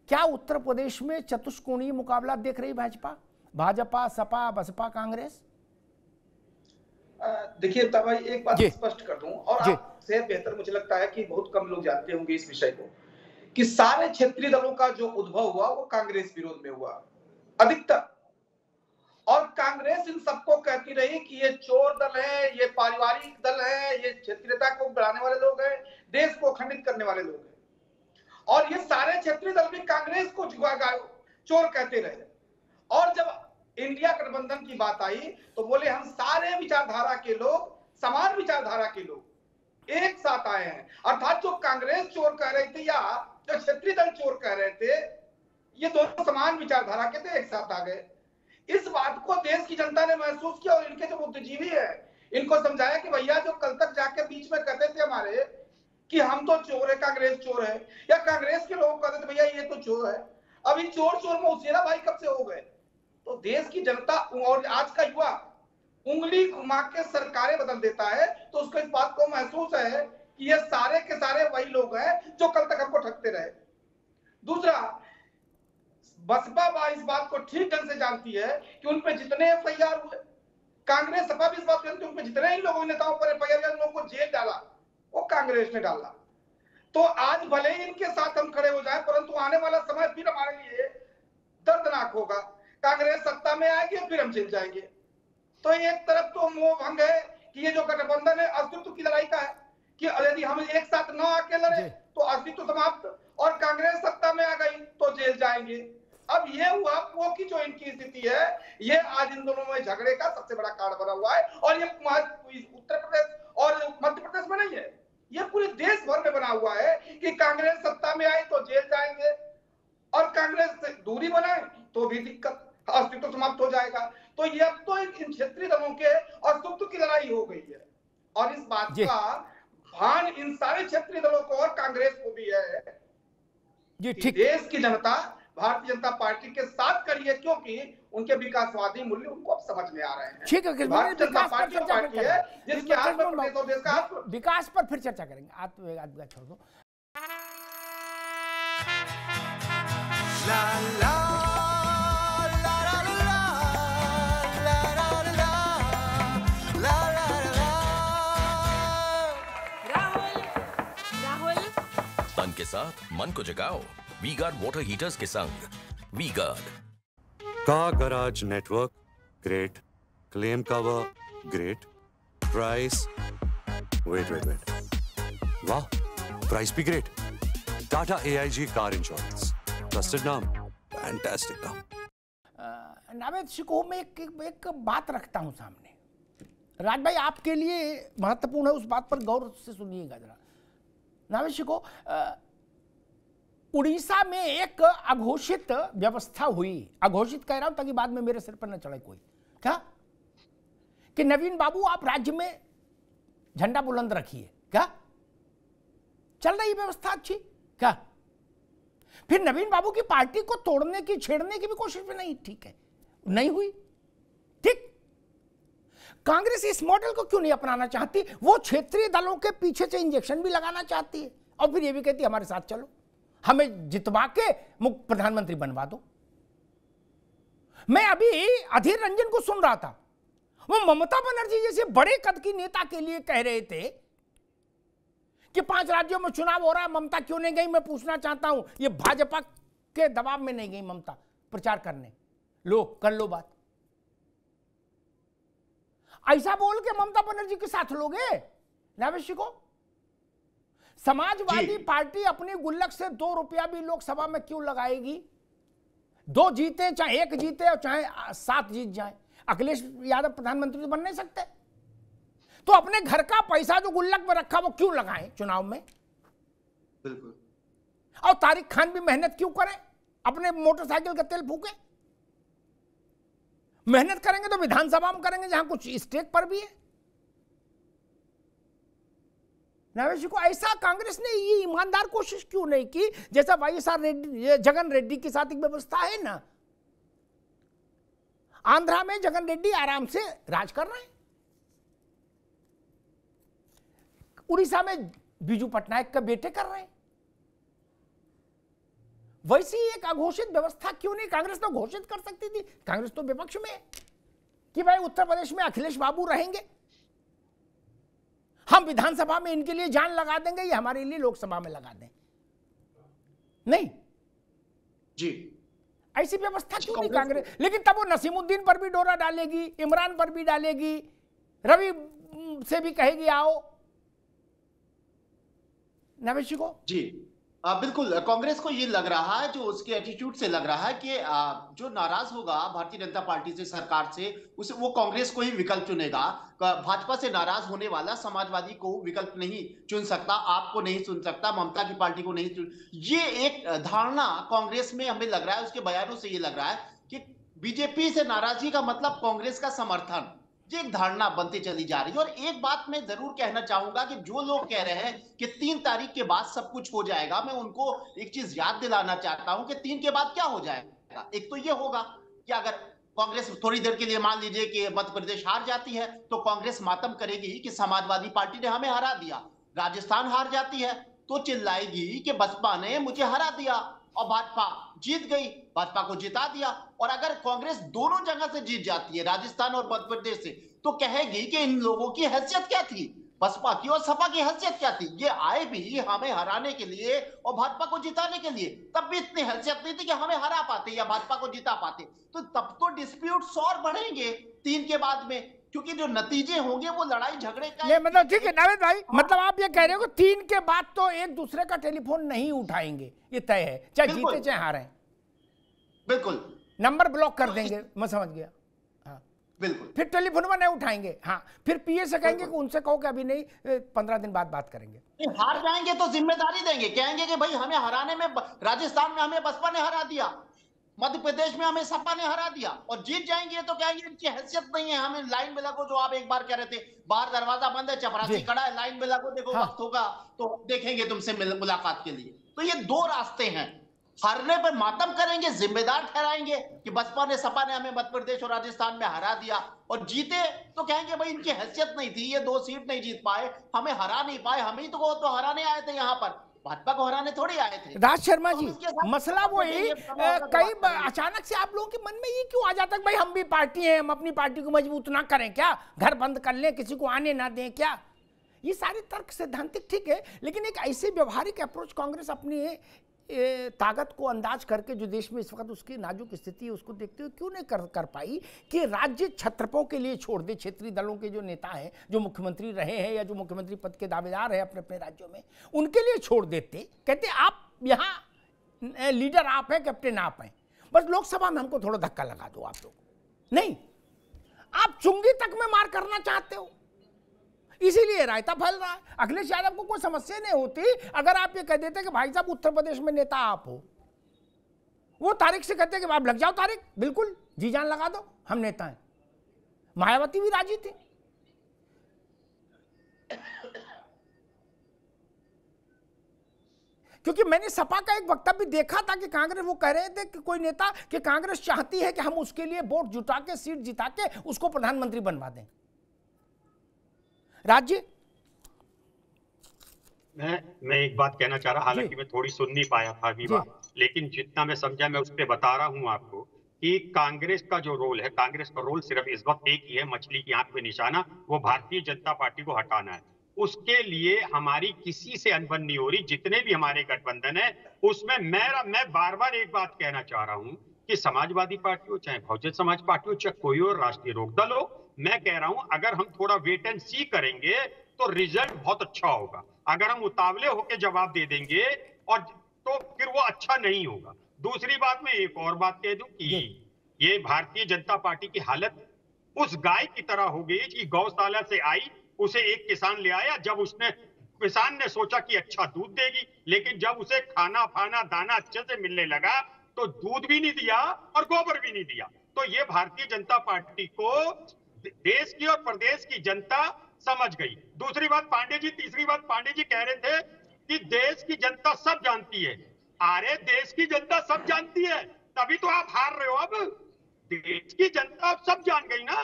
[SPEAKER 5] क्या उत्तर प्रदेश में चतुष्कोणीय मुकाबला देख रही भाजपा सपा बसपा कांग्रेस?
[SPEAKER 12] देखिए भाई, एक बात स्पष्ट कर दूं, और आपसे बेहतर मुझे लगता है कि बहुत कम लोग जानते होंगे इस विषय को, कि सारे क्षेत्रीय दलों का जो उद्भव हुआ वो कांग्रेस विरोध में हुआ अधिकतर। और कांग्रेस इन सबको कहती रही कि ये चोर दल है, ये पारिवारिक दल है, ये क्षेत्रीयता को बढ़ाने वाले लोग हैं, देश को खंडित करने वाले लोग हैं। और ये सारे क्षेत्रीय दल भी कांग्रेस को चोर कहते रहे। और जब इंडिया गठबंधन की बात आई तो बोले हम सारे विचारधारा के लोग, समान विचारधारा के लोग एक साथ आए हैं। अर्थात जो कांग्रेस चोर कह रही थी या जो क्षेत्रीय दल चोर कह रहे थे, ये दोनों समान विचारधारा के थे, एक साथ आ गए। इस बात को देश की जनता ने महसूस किया, और इनके जो बुद्धिजीवी है इनको समझाया कि भैया जो कल तक जाके बीच में कहते थे हमारे कि हम तो चोर है, कांग्रेस चोर है, या कांग्रेस के लोग कहते थे भैया ये तो चोर है, अभी चोर चोर में उसेरा भाई कब से हो गए। तो देश की जनता और आज का युवा उंगली घुमा के सरकारें बदल देता है, तो उसको इस बात को महसूस है कि ये सारे के सारे वही लोग हैं जो कल तक हमको ठगते रहे। दूसरा, बसपा इस बात को ठीक ढंग से जानती है कि उन पे जितने एफआईआर हुए, कांग्रेस सपा भी इस बात को जानती है, उन पे जितने ही लोगों नेताओं पर एफआईआर, लोगों को जेल डाला वो कांग्रेस ने डाला। तो आज भले ही इनके साथ हम खड़े हो जाएं, परंतु आने वाला समय फिर हमारे लिए दर्दनाक होगा। कांग्रेस सत्ता में आएगी और फिर हम जेल जाएंगे। तो एक तरफ तो मोह भंग है कि ये जो गठबंधन है अस्तित्व की लड़ाई का है, कि यदि हम एक साथ न आके लड़े तो अस्तित्व समाप्त, और कांग्रेस सत्ता में आ गई तो जेल जाएंगे। अब ये हुआ वो की जो इनकी स्थिति है, ये आज इन दोनों में झगड़े का सबसे बड़ा कारण बना हुआ है। और ये उत्तर प्रदेश और मध्य प्रदेश में नहीं है, ये पूरे देश भर में बना हुआ है कि कांग्रेस सत्ता में आई तो जेल जाएंगे, और कांग्रेस से दूरी बनाए तो भी दिक्कत, अस्तित्व समाप्त हो जाएगा। तो ये अब तो इन क्षेत्रीय दलों के अस्तित्व की लड़ाई हो गई है। और इस बात का भान इन सारे क्षेत्रीय दलों को और कांग्रेस को भी है
[SPEAKER 5] जी,
[SPEAKER 12] कि
[SPEAKER 5] ठीक।
[SPEAKER 12] देश की जनता भारतीय जनता पार्टी के साथ करिए, क्योंकि उनके विकासवादी मूल्य उनको अब समझ में आ रहे हैं।
[SPEAKER 5] ठीक है,
[SPEAKER 12] भारतीय जनता पार्टी वो पार्टी है जिसके हाथ में प्रदेश और देश का हाथ।
[SPEAKER 5] विकास पर फिर चर्चा करेंगे, आत्मविकास छोड़ दो।
[SPEAKER 1] La la la la la la la la la la।
[SPEAKER 2] Rahul
[SPEAKER 3] तन के साथ मन को जगाओ वी गार्ड वाटर हीटर्स के संग। वी गार्ड
[SPEAKER 4] का garage network great, claim cover great, price wait वाह, प्राइस भी great. Tata AIG car insurance, trusted नाम, फैंटास्टिक नाम।
[SPEAKER 5] नावेद शिको में एक बात रखता हूं सामने, राज भाई आपके लिए महत्वपूर्ण है, उस बात पर गौर से सुनिएगा जरा। नावेद शिको, उड़ीसा में एक अघोषित व्यवस्था हुई, अघोषित कह रहा हूं ताकि बाद में मेरे सिर पर न चढ़े कोई, क्या कि नवीन बाबू आप राज्य में झंडा बुलंद रखिए, क्या चल रही व्यवस्था अच्छी, क्या फिर नवीन बाबू की पार्टी को तोड़ने की, छेड़ने की भी कोशिश भी नहीं, ठीक है, नहीं हुई, ठीक। कांग्रेस इस मॉडल को क्यों नहीं अपनाना चाहती? वो क्षेत्रीय दलों के पीछे से इंजेक्शन भी लगाना चाहती है और फिर ये भी कहती है हमारे साथ चलो, हमें जितवा के मुख्य प्रधानमंत्री बनवा दो। मैं अभी अधीर रंजन को सुन रहा था, वो ममता बनर्जी जैसे बड़े कद की नेता के लिए कह रहे थे कि 5 राज्यों में चुनाव हो रहा है, ममता क्यों नहीं गई? मैं पूछना चाहता हूं, ये भाजपा के दबाव में नहीं गई ममता प्रचार करने? लो कर लो बात, ऐसा बोल के ममता बनर्जी के साथ लोगे? नावेशी को समाजवादी पार्टी अपनी गुल्लक से 2 रुपया भी लोकसभा में क्यों लगाएगी? 2 जीते, चाहे 1 जीते और चाहे 7 जीत जाए, अखिलेश यादव प्रधानमंत्री तो बन नहीं सकते, तो अपने घर का पैसा जो गुल्लक में रखा वो क्यों लगाएं चुनाव में?
[SPEAKER 9] बिल्कुल।
[SPEAKER 5] और तारिक खान भी मेहनत क्यों करें, अपने मोटरसाइकिल का तेल फूके? मेहनत करेंगे तो विधानसभा में करेंगे जहां कुछ स्टेक पर भी है। नावेशी को ऐसा कांग्रेस ने ये ईमानदार कोशिश क्यों नहीं की जैसा वाईएसआर रेड्डी, जगन रेड्डी के साथ एक व्यवस्था है ना? आंध्रा में जगन रेड्डी आराम से राज कर रहे हैं, उड़ीसा में बीजू पटनायक का बेटे कर रहे हैं। वैसी एक अघोषित व्यवस्था क्यों नहीं कांग्रेस तो घोषित कर सकती थी? कांग्रेस तो विपक्ष में है कि भाई उत्तर प्रदेश में अखिलेश बाबू रहेंगे, हम विधानसभा में इनके लिए जान लगा देंगे, ये हमारे लिए लोकसभा में लगा दें। नहीं जी, ऐसी व्यवस्था क्यों नहीं कांग्रेस? लेकिन तब वो नसीमुद्दीन पर भी डोरा डालेगी, इमरान पर भी डालेगी, रवि से भी कहेगी आओ। नावेशी को
[SPEAKER 9] जी बिल्कुल, कांग्रेस को ये लग रहा है, जो उसके एटीट्यूड से लग रहा है कि जो नाराज होगा भारतीय जनता पार्टी से, सरकार से, उसे वो कांग्रेस को ही विकल्प चुनेगा। भाजपा से नाराज होने वाला समाजवादी को विकल्प नहीं चुन सकता, आपको नहीं चुन सकता, ममता की पार्टी को नहीं चुन। ये एक धारणा कांग्रेस में हमें लग रहा है, उसके बयानों से ये लग रहा है कि बीजेपी से नाराजगी का मतलब कांग्रेस का समर्थन, ये एक धारणा बनती चली जा रही है। और एक बात मैं जरूर कहना चाहूंगा कि जो लोग कह रहे हैं कि 3 तारीख के बाद सब कुछ हो जाएगा, मैं उनको एक चीज याद दिलाना चाहता हूं कि 3 के बाद क्या हो जाएगा। एक तो ये होगा कि अगर कांग्रेस थोड़ी देर के लिए मान लीजिए कि मध्य प्रदेश हार जाती है तो कांग्रेस मातम करेगी कि समाजवादी पार्टी ने हमें हरा दिया। राजस्थान हार जाती है तो चिल्लाएगी कि बसपा ने मुझे हरा दिया, और भाजपा जीत गई, भाजपा को जिता दिया। और अगर कांग्रेस दोनों जगह से जीत जाती है, राजस्थान और मध्य प्रदेश से, तो कहेगी कि इन लोगों की हैसियत क्या थी, बसपा की और सपा की हैसियत क्या थी, ये आए भी हमें हराने के लिए और भाजपा को जिताने के लिए, तब भी इतनी हैसियत नहीं थी कि हमें हरा पाते या भाजपा को जिता पाते। तो तब तो डिस्प्यूट्स और बढ़ेंगे 3 के बाद में, क्योंकि जो नतीजे होंगे वो लड़ाई झगड़े का।
[SPEAKER 5] ये मतलब ठीक है नावेद भाई, मतलब आप ये कह रहे हो कि 3 के बाद तो एक दूसरे का टेलीफोन नहीं उठाएंगे, ये तय है, चाहे जीते चाहे हारे।
[SPEAKER 9] बिल्कुल,
[SPEAKER 5] नंबर ब्लॉक कर देंगे, मैं समझ गया। हाँ
[SPEAKER 9] बिल्कुल, फिर
[SPEAKER 5] टेलीफोन में नहीं उठाएंगे। हाँ, फिर पीए से कहेंगे कि उनसे कहो कि अभी नहीं, 15 दिन बाद बात करेंगे।
[SPEAKER 9] हार जाएंगे तो जिम्मेदारी देंगे, कहेंगे कि भाई हमें हराने में, राजस्थान में हमें बसपा ने हरा दिया, मध्य प्रदेश में हमें सपा ने हरा दिया और जीत जाएंगे तो कहेंगे इनकी हैसियत नहीं है, हमें लाइन में लगो, जो आप एक बार कह रहे थे, बाहर दरवाजा बंद है, चपरासी खड़ा है, लाइन में लगो, देखो वक्त होगा तो देखेंगे तुमसे मुलाकात के लिए। तो ये दो रास्ते हैं, हारने पर मातम करेंगे, जिम्मेदार ठहराएंगे कि बसपा ने सपा ने हमें मध्य प्रदेश और राजस्थान में हरा दिया, और जीते तो कहेंगे भाई इनकी हैसियत नहीं थी, ये 2 सीट नहीं जीत पाए, हमें हरा नहीं पाए, हम ही तो हराने आए थे, यहाँ पर भाजपा को हराने थोड़ी आए थे।
[SPEAKER 5] राज शर्मा जी, मसला वो है कई अचानक से आप लोगों के मन में ये क्यों आ जाता है भाई हम भी पार्टी हैं, हम अपनी पार्टी को मजबूत ना करें क्या, घर बंद कर लें, किसी को आने ना दें क्या? ये सारे तर्क सैद्धांतिक ठीक है, लेकिन एक ऐसे व्यवहारिक अप्रोच कांग्रेस अपनी ताकत को अंदाज करके जो देश में इस वक्त उसकी नाजुक स्थिति है उसको देखते हुए क्यों नहीं कर पाई कि राज्य छत्रपों के लिए छोड़ दे, क्षेत्रीय दलों के जो नेता हैं, जो मुख्यमंत्री रहे हैं या जो मुख्यमंत्री पद के दावेदार हैं अपने अपने राज्यों में, उनके लिए छोड़ देते, कहते आप यहाँ लीडर आप हैं, कैप्टन आप हैं, बस लोकसभा में हमको थोड़ा धक्का लगा दो। आप लोग नहीं, आप चुंगी तक में मार करना चाहते हो, इसीलिए रायता फैल रहा है। अखिलेश यादव को कोई समस्या नहीं होती अगर आप ये कह देते कि भाई साहब उत्तर प्रदेश में नेता आप हो, वो तारिक से कहते कि आप लग जाओ तारिक, बिल्कुल जी जान लगा दो, हम नेता हैं। मायावती भी राजी थी। क्योंकि मैंने सपा का एक वक्तव्य देखा था कि कांग्रेस, वो कह रहे थे कि कोई नेता कि कांग्रेस चाहती है कि हम उसके लिए वोट जुटा के सीट जिता के उसको प्रधानमंत्री बनवा दें। राज्य
[SPEAKER 10] मैं एक बात कहना चाह रहा, हालांकि मैं थोड़ी सुन नहीं पाया था अभी बात, लेकिन जितना मैं समझा मैं उस पर बता रहा हूं आपको कि कांग्रेस का जो रोल है, कांग्रेस का रोल सिर्फ इस वक्त एक ही है, मछली की आंख पे निशाना, वो भारतीय जनता पार्टी को हटाना है। उसके लिए हमारी किसी से अनबन नहीं हो रही, जितने भी हमारे गठबंधन है उसमें मैं बार बार एक बात कहना चाह रहा हूं कि समाजवादी पार्टी हो, चाहे बहुजन समाज पार्टी हो, चाहे कोई और राष्ट्रीय लोकदल हो, मैं कह रहा हूं अगर हम थोड़ा वेट एंड सी करेंगे तो रिजल्ट बहुत अच्छा होगा। अगर हम उतावले होकर जवाब दे देंगे और तो फिर वो अच्छा नहीं होगा। दूसरी बात, मैं एक और बात कह दूं कि ये भारतीय जनता पार्टी की हालत उस गाय की तरह हो गई कि गौशाला से आई, उसे एक किसान ले आया, जब किसान ने सोचा कि अच्छा दूध देगी, लेकिन जब उसे खाना फाना दाना अच्छे से मिलने लगा तो दूध भी नहीं दिया और गोबर भी नहीं दिया। तो ये भारतीय जनता पार्टी को देश की और प्रदेश की जनता समझ गई। दूसरी बात पांडे जी, तीसरी बात पांडे जी कह रहे थे कि देश की जनता सब जानती है। अरे देश की जनता सब जानती है, तभी तो आप हार रहे हो। अब देश की जनता सब जान गई ना।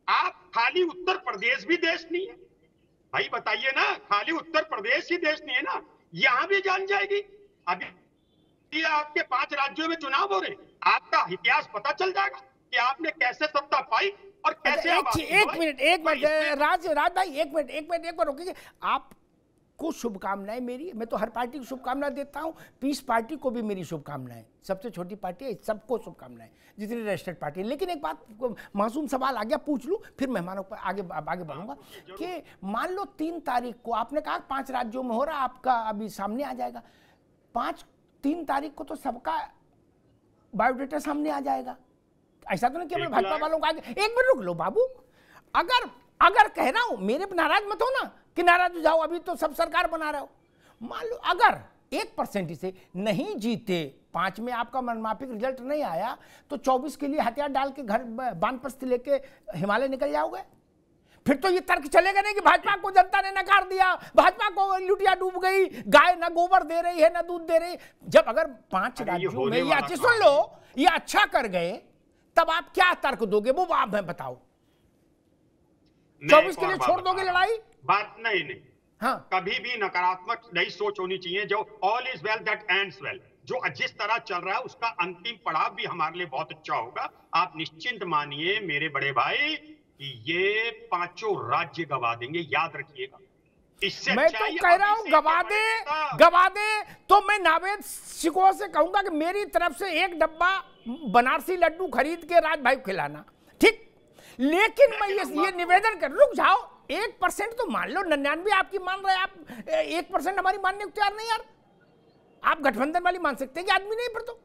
[SPEAKER 10] आप खाली उत्तर प्रदेश भी देश नहीं है भाई, बताइए ना, खाली उत्तर प्रदेश ही देश नहीं है ना, यहां भी जान जाएगी। अभी आपके 5 राज्यों में चुनाव हो रहे, आपका इतिहास पता चल जाएगा कि आपने कैसे सत्ता पाई और कैसे।
[SPEAKER 5] एक मिनट राज भाई, एक मिनट रुकिए। आपको शुभकामनाएं मेरी, मैं तो हर पार्टी को शुभकामनाएं देता हूं, पीस पार्टी को भी मेरी शुभकामनाएं, सबसे छोटी पार्टी है, सबको शुभकामनाएं जितनी रजिस्टर्ड पार्टी है। लेकिन एक बात, मासूम सवाल आ गया, पूछ लूं, फिर मेहमानों पर आगे बढ़ूंगा कि मान लो 3 तारीख को आपने कहा 5 राज्यों में हो रहा, आपका अभी सामने आ जाएगा, 3 तारीख को तो सबका बायोडेटा सामने आ जाएगा। ऐसा तो नहीं कि भाजपा वालों का, एक मिनट रुक लो बाबू, अगर कह रहा हूं, मेरे पर नाराज मत हो ना कि नाराज हो जाओ, अभी तो सब सरकार बना रहे हो। मान लो अगर 1% से नहीं जीते, 5 में आपका मनमाफिक रिजल्ट नहीं आया, तो 24 के लिए हथियार डाल के घर बानपस्ती लेके हिमालय निकल जाओगे। फिर तो ये तर्क चलेगा नहीं कि भाजपा को जनता ने नकार दिया, भाजपा को लुटिया डूब गई, गाय ना गोबर दे रही है ना दूध दे रही। जब अगर 5 राज्यों में ये अच्छी, सुन लो, ये अच्छा कर गए, तब आप क्या तर्क दोगे, वो आप मैं बताओ। 24 के लिए छोड़ दोगे लड़ाई?
[SPEAKER 10] बात नहीं। हाँ, कभी भी नकारात्मक नहीं सोच होनी चाहिए। जो all is well that ends well, जो जिस तरह चल रहा है उसका अंतिम पड़ाव भी हमारे लिए बहुत अच्छा होगा। आप निश्चिंत मानिए मेरे बड़े भाई कि ये 5 राज्य गवा देंगे, याद रखिएगा। इससे
[SPEAKER 5] मैं तो कह रहा हूं गवा दे तो मैं नावेद शिकोह से कहूंगा कि मेरी तरफ से 1 डब्बा बनारसी लड्डू खरीद के राज भाई को खिलाना, ठीक। लेकिन मैं ये निवेदन कर, रुक जाओ, 1% तो मान लो, 99 आपकी मान रहे, आप 1% हमारी मानने को तैयार नहीं यार। आप गठबंधन वाली मान सकते हैं कि आदमी नहीं, पर तो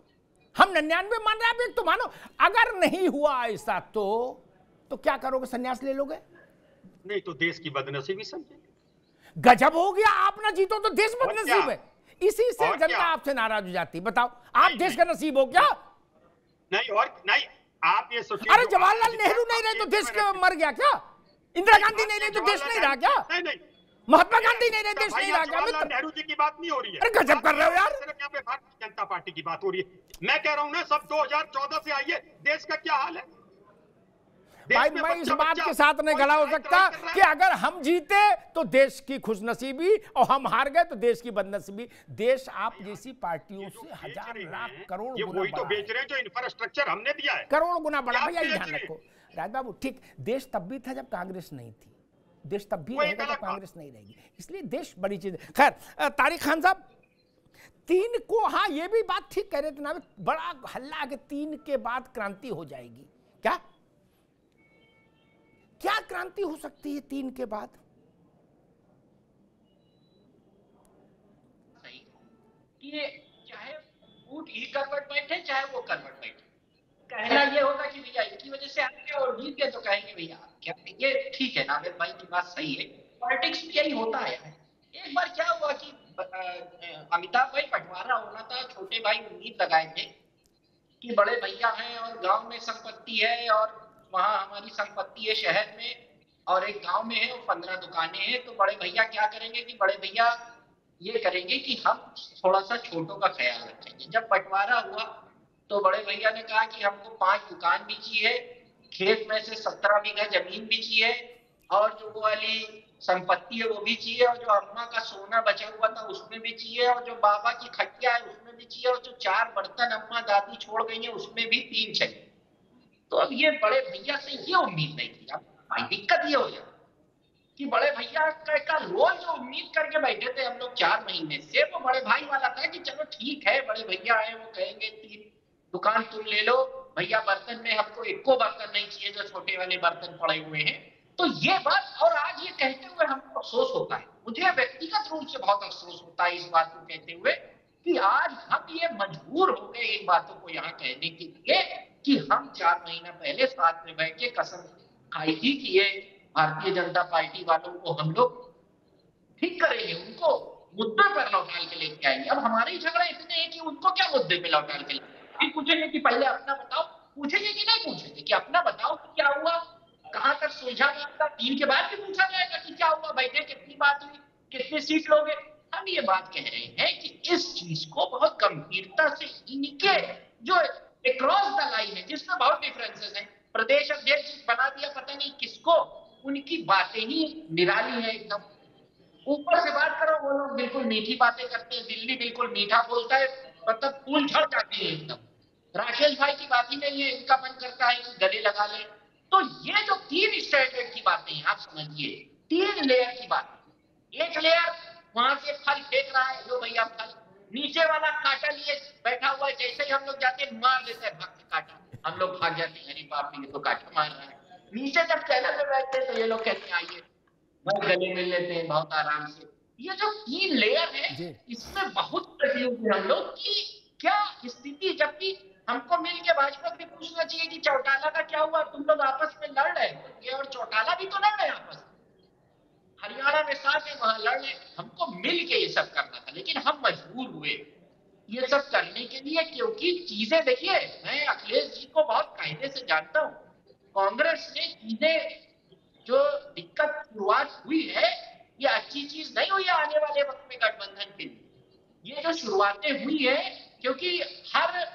[SPEAKER 5] हम 99 मान रहे, आप 1 तो मानो। अगर नहीं हुआ ऐसा तो क्या करोगे, संन्यास ले लोगे?
[SPEAKER 10] नहीं तो देश की बदनसीबी समझे।
[SPEAKER 5] गजब हो गया, आप ना जीतो तो देश बदनसीब है, इसी से जनता आपसे नाराज हो जाती। बताओ, आप देश का नसीब हो क्या?
[SPEAKER 10] नहीं और नहीं, आप ये सोचिए।
[SPEAKER 5] अरे जवाहरलाल नेहरू नहीं रहे तो देश मर गया क्या? इंदिरा गांधी नहीं रहे तो देश नहीं रहा क्या?
[SPEAKER 10] नहीं,
[SPEAKER 5] महात्मा गांधी नहीं रहे देश नहीं रहा क्या?
[SPEAKER 10] जवाहरलाल नेहरू जी की बात नहीं हो रही है।
[SPEAKER 5] अरे गजब कर रहे हो यार।
[SPEAKER 10] यहाँ पे भारतीय जनता पार्टी की बात हो रही है। मैं कह रहा हूँ ना, सब 2014 से आइए, देश का क्या हाल है।
[SPEAKER 5] भाई मैं इस बात के साथ नहीं खड़ा हो सकता कि अगर हम जीते तो देश की खुशनसीबी और हम हार गए तो देश की बदनसीबी। देश आप जैसी पार्टियों से हजार लाख करोड़ गुना
[SPEAKER 10] वही तो बेच रहे हैं जो इंफ्रास्ट्रक्चर हमने दिया है,
[SPEAKER 5] करोड़ गुना बड़ा। भैया ध्यान रखो राज बाबू, ठीक, देश तब भी था जब कांग्रेस नहीं थी, देश तब भी रहेगा जब कांग्रेस नहीं रहेगी, इसलिए देश बड़ी चीज है। खैर तारिक खान साहब, 3 को, हाँ ये भी बात ठीक कह रहे थे ना, बड़ा हल्ला कि 3 के बाद क्रांति हो जाएगी। क्या क्रांति हो सकती है 3 के बाद?
[SPEAKER 11] सही कि चाहे वोट ही करवट बैठे चाहे वो करवट बैठे, कहना ये होगा कि भैया इनकी वजह से आगे और जीत गए तो कहेंगे भैया क्या। ये ठीक है, नावेद भाई की बात सही है, पॉलिटिक्स में यही होता है। एक बार क्या हुआ कि अमिताभ भाई बंटवारा होना था, छोटे भाई उम्मीद लगाए थे कि बड़े भैया हैं और गांव में संपत्ति है और वहां हमारी संपत्ति है शहर में और एक गांव में है और 15 दुकानें हैं, तो बड़े भैया क्या करेंगे कि बड़े भैया ये करेंगे कि हम थोड़ा सा छोटों का ख्याल रखेंगे। जब बंटवारा हुआ तो बड़े भैया ने कहा कि हमको 5 दुकान भी चाहिए, खेत में से 17 बीघा जमीन भी चाहिए और जो वो वाली संपत्ति है वो भी चाहिए और जो अम्मा का सोना बचा हुआ था उसमें भी चाहिए और जो बाबा की खटिया है उसमें भी चाहिए और जो 4 बर्तन अम्मा दादी छोड़ गई है उसमें भी 3 चाहिए। तो अब ये बड़े भैया से ये उम्मीद नहीं थी। अब भाई दिक्कत ये हो जाती कि बड़े भैया का रोल जो उम्मीद करके बैठे थे हम लोग 4 महीने से, वो बड़े भाई वाला था कि चलो ठीक है, बड़े भैया आए वो कहेंगे 3 दुकान तुम ले लो भैया, बर्तन में हमको एको बर्तन नहीं चाहिए जो छोटे वाले बर्तन पड़े हुए हैं। तो ये बात, और आज ये कहते हुए हमको अफसोस होता है, मुझे व्यक्तिगत रूप से बहुत अफसोस होता है इस बात को कहते हुए कि आज हम ये मजबूर हो गए इन बातों को यहाँ कहने के लिए कि हम 4 महीना पहले साथ में बैठ के कसम खाई थी कि ये भारतीय जनता पार्टी वालों को हम लोग ठीक करेंगे, उनको मुद्दे पर लौटा के लेके आएंगे। अब हमारे झगड़े इतने हैं कि उनको क्या मुद्दे पे लौटा के लेके, पूछेंगे कि पहले अपना बताओ, पूछेंगे कि नहीं पूछेंगे कि अपना बताओ कि क्या हुआ, कहां तक सुलझा आपका। 3 के बाद भी पूछा जाएगा कि क्या हुआ, बैठे कितनी बात हुई, कितनी सीट लोगे। हम ये बात कह रहे हैं कि इस चीज को बहुत गंभीरता से इनके जो अक्रॉस द लाइन है जिसमें बहुत डिफरेंसेस हैं, प्रदेश अध्यक्ष बना दिया पता नहीं किसको, उनकी बातें ही निराली है एकदम। ऊपर से बात करो वो लोग बिल्कुल मीठी बातें करते हैं, दिल्ली बिल्कुल मीठा बोलता है, मतलब फूल झड़ जाते हैं एकदम। राकेश भाई की बात ही नहीं है, इनका मन करता है कि गले लगा ले। तो ये जो 3 स्टैंडर्ड की बातें हैं आप समझिए, 3 लेयर की बात। एक लेयर वहां से फल फेंक रहा है, जो भैया फल, नीचे वाला कांटा लिए बैठा हुआ है, जैसे ही हम लोग जाते हैं मार देते हैं भाग के कांटा, हम लोग भाग जाते हैं, अरे बाप रे ये तो कांटा मार रहा है। नीचे जब चैनल में बैठते हैं तो ये लोग कहते हैं आइए बहुत गले मिल लेते हैं बहुत आराम से। ये जो 3 लेयर है इसमें बहुत कंफ्यूज है हम लोग कि क्या स्थिति, जबकि हमको मिल के भाजपा को पूछना चाहिए कि चौटाला का क्या हुआ, तुम लोग आपस में लड़ रहे हो और चौटाला भी तो लड़ रहे हैं आपस में, हरियाणा में साथ है वहां लड़ रहे, हमको मिल के ये सब करना था। लेकिन हम मजबूर हुए ये सब करने के लिए क्योंकि चीजें, देखिए मैं अखिलेश जी को बहुत कायदे से जानता हूँ, कांग्रेस ने चीजें जो दिक्कत शुरुआत हुई है ये अच्छी चीज नहीं हुई है आने वाले वक्त में गठबंधन के लिए। ये जो शुरुआतें हुई है क्योंकि हर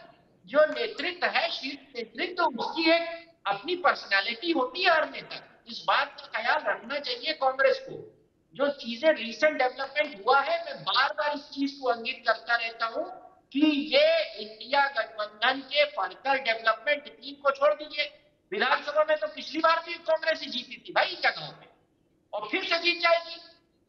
[SPEAKER 11] जो नेतृत्व है, शीर्ष नेतृत्व, उसकी एक अपनी पर्सनालिटी होती है हर नेता। इस बात का ख्याल रखना चाहिए कांग्रेस को। जो चीजें रिसेंट डेवलपमेंट हुआ है, मैं बार बार इस चीज को इंगित करता रहता हूं कि ये इंडिया गठबंधन के फर्दर डेवलपमेंट टीम को छोड़ दीजिए। विधानसभा में तो पिछली बार भी कांग्रेस ही जीती थी भाई जगहों पे, और फिर से जीत जाएगी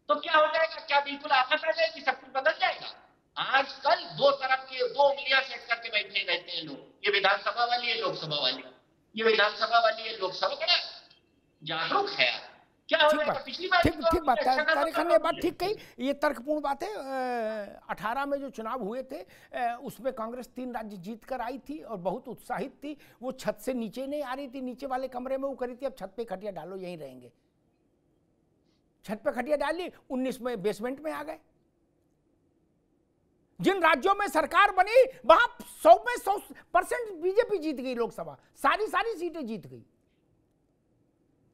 [SPEAKER 11] तो क्या हो जाएगा, क्या बिल्कुल आफत आ जाएगी, सब कुछ बदल जाएगा। आजकल 2 तरफ के 2 उंगलियां सेट करके बैठे रहते हैं लोग, ये विधानसभा वाली है लोकसभा वाली, ये विधानसभा वाली है लोकसभा। बड़ा जागरूक है क्या हो जाएगा, पिछली बार
[SPEAKER 5] ठीक बात है तारिक खान ने बात ठीक कही, ये तर्कपूर्ण बात है। 18 में जो चुनाव हुए थे उसमें कांग्रेस 3 राज्य जीत कर आई थी और बहुत उत्साहित थी, वो छत से नीचे नहीं आ रही थी, नीचे वाले कमरे में वो करी थी अब छत पे खटिया डालो यहीं रहेंगे, छत पे खटिया डाली, 19 में बेसमेंट में आ गए। जिन राज्यों में सरकार बनी वहां 100% बीजेपी जीत गई लोकसभा, सारी सीटें जीत गई।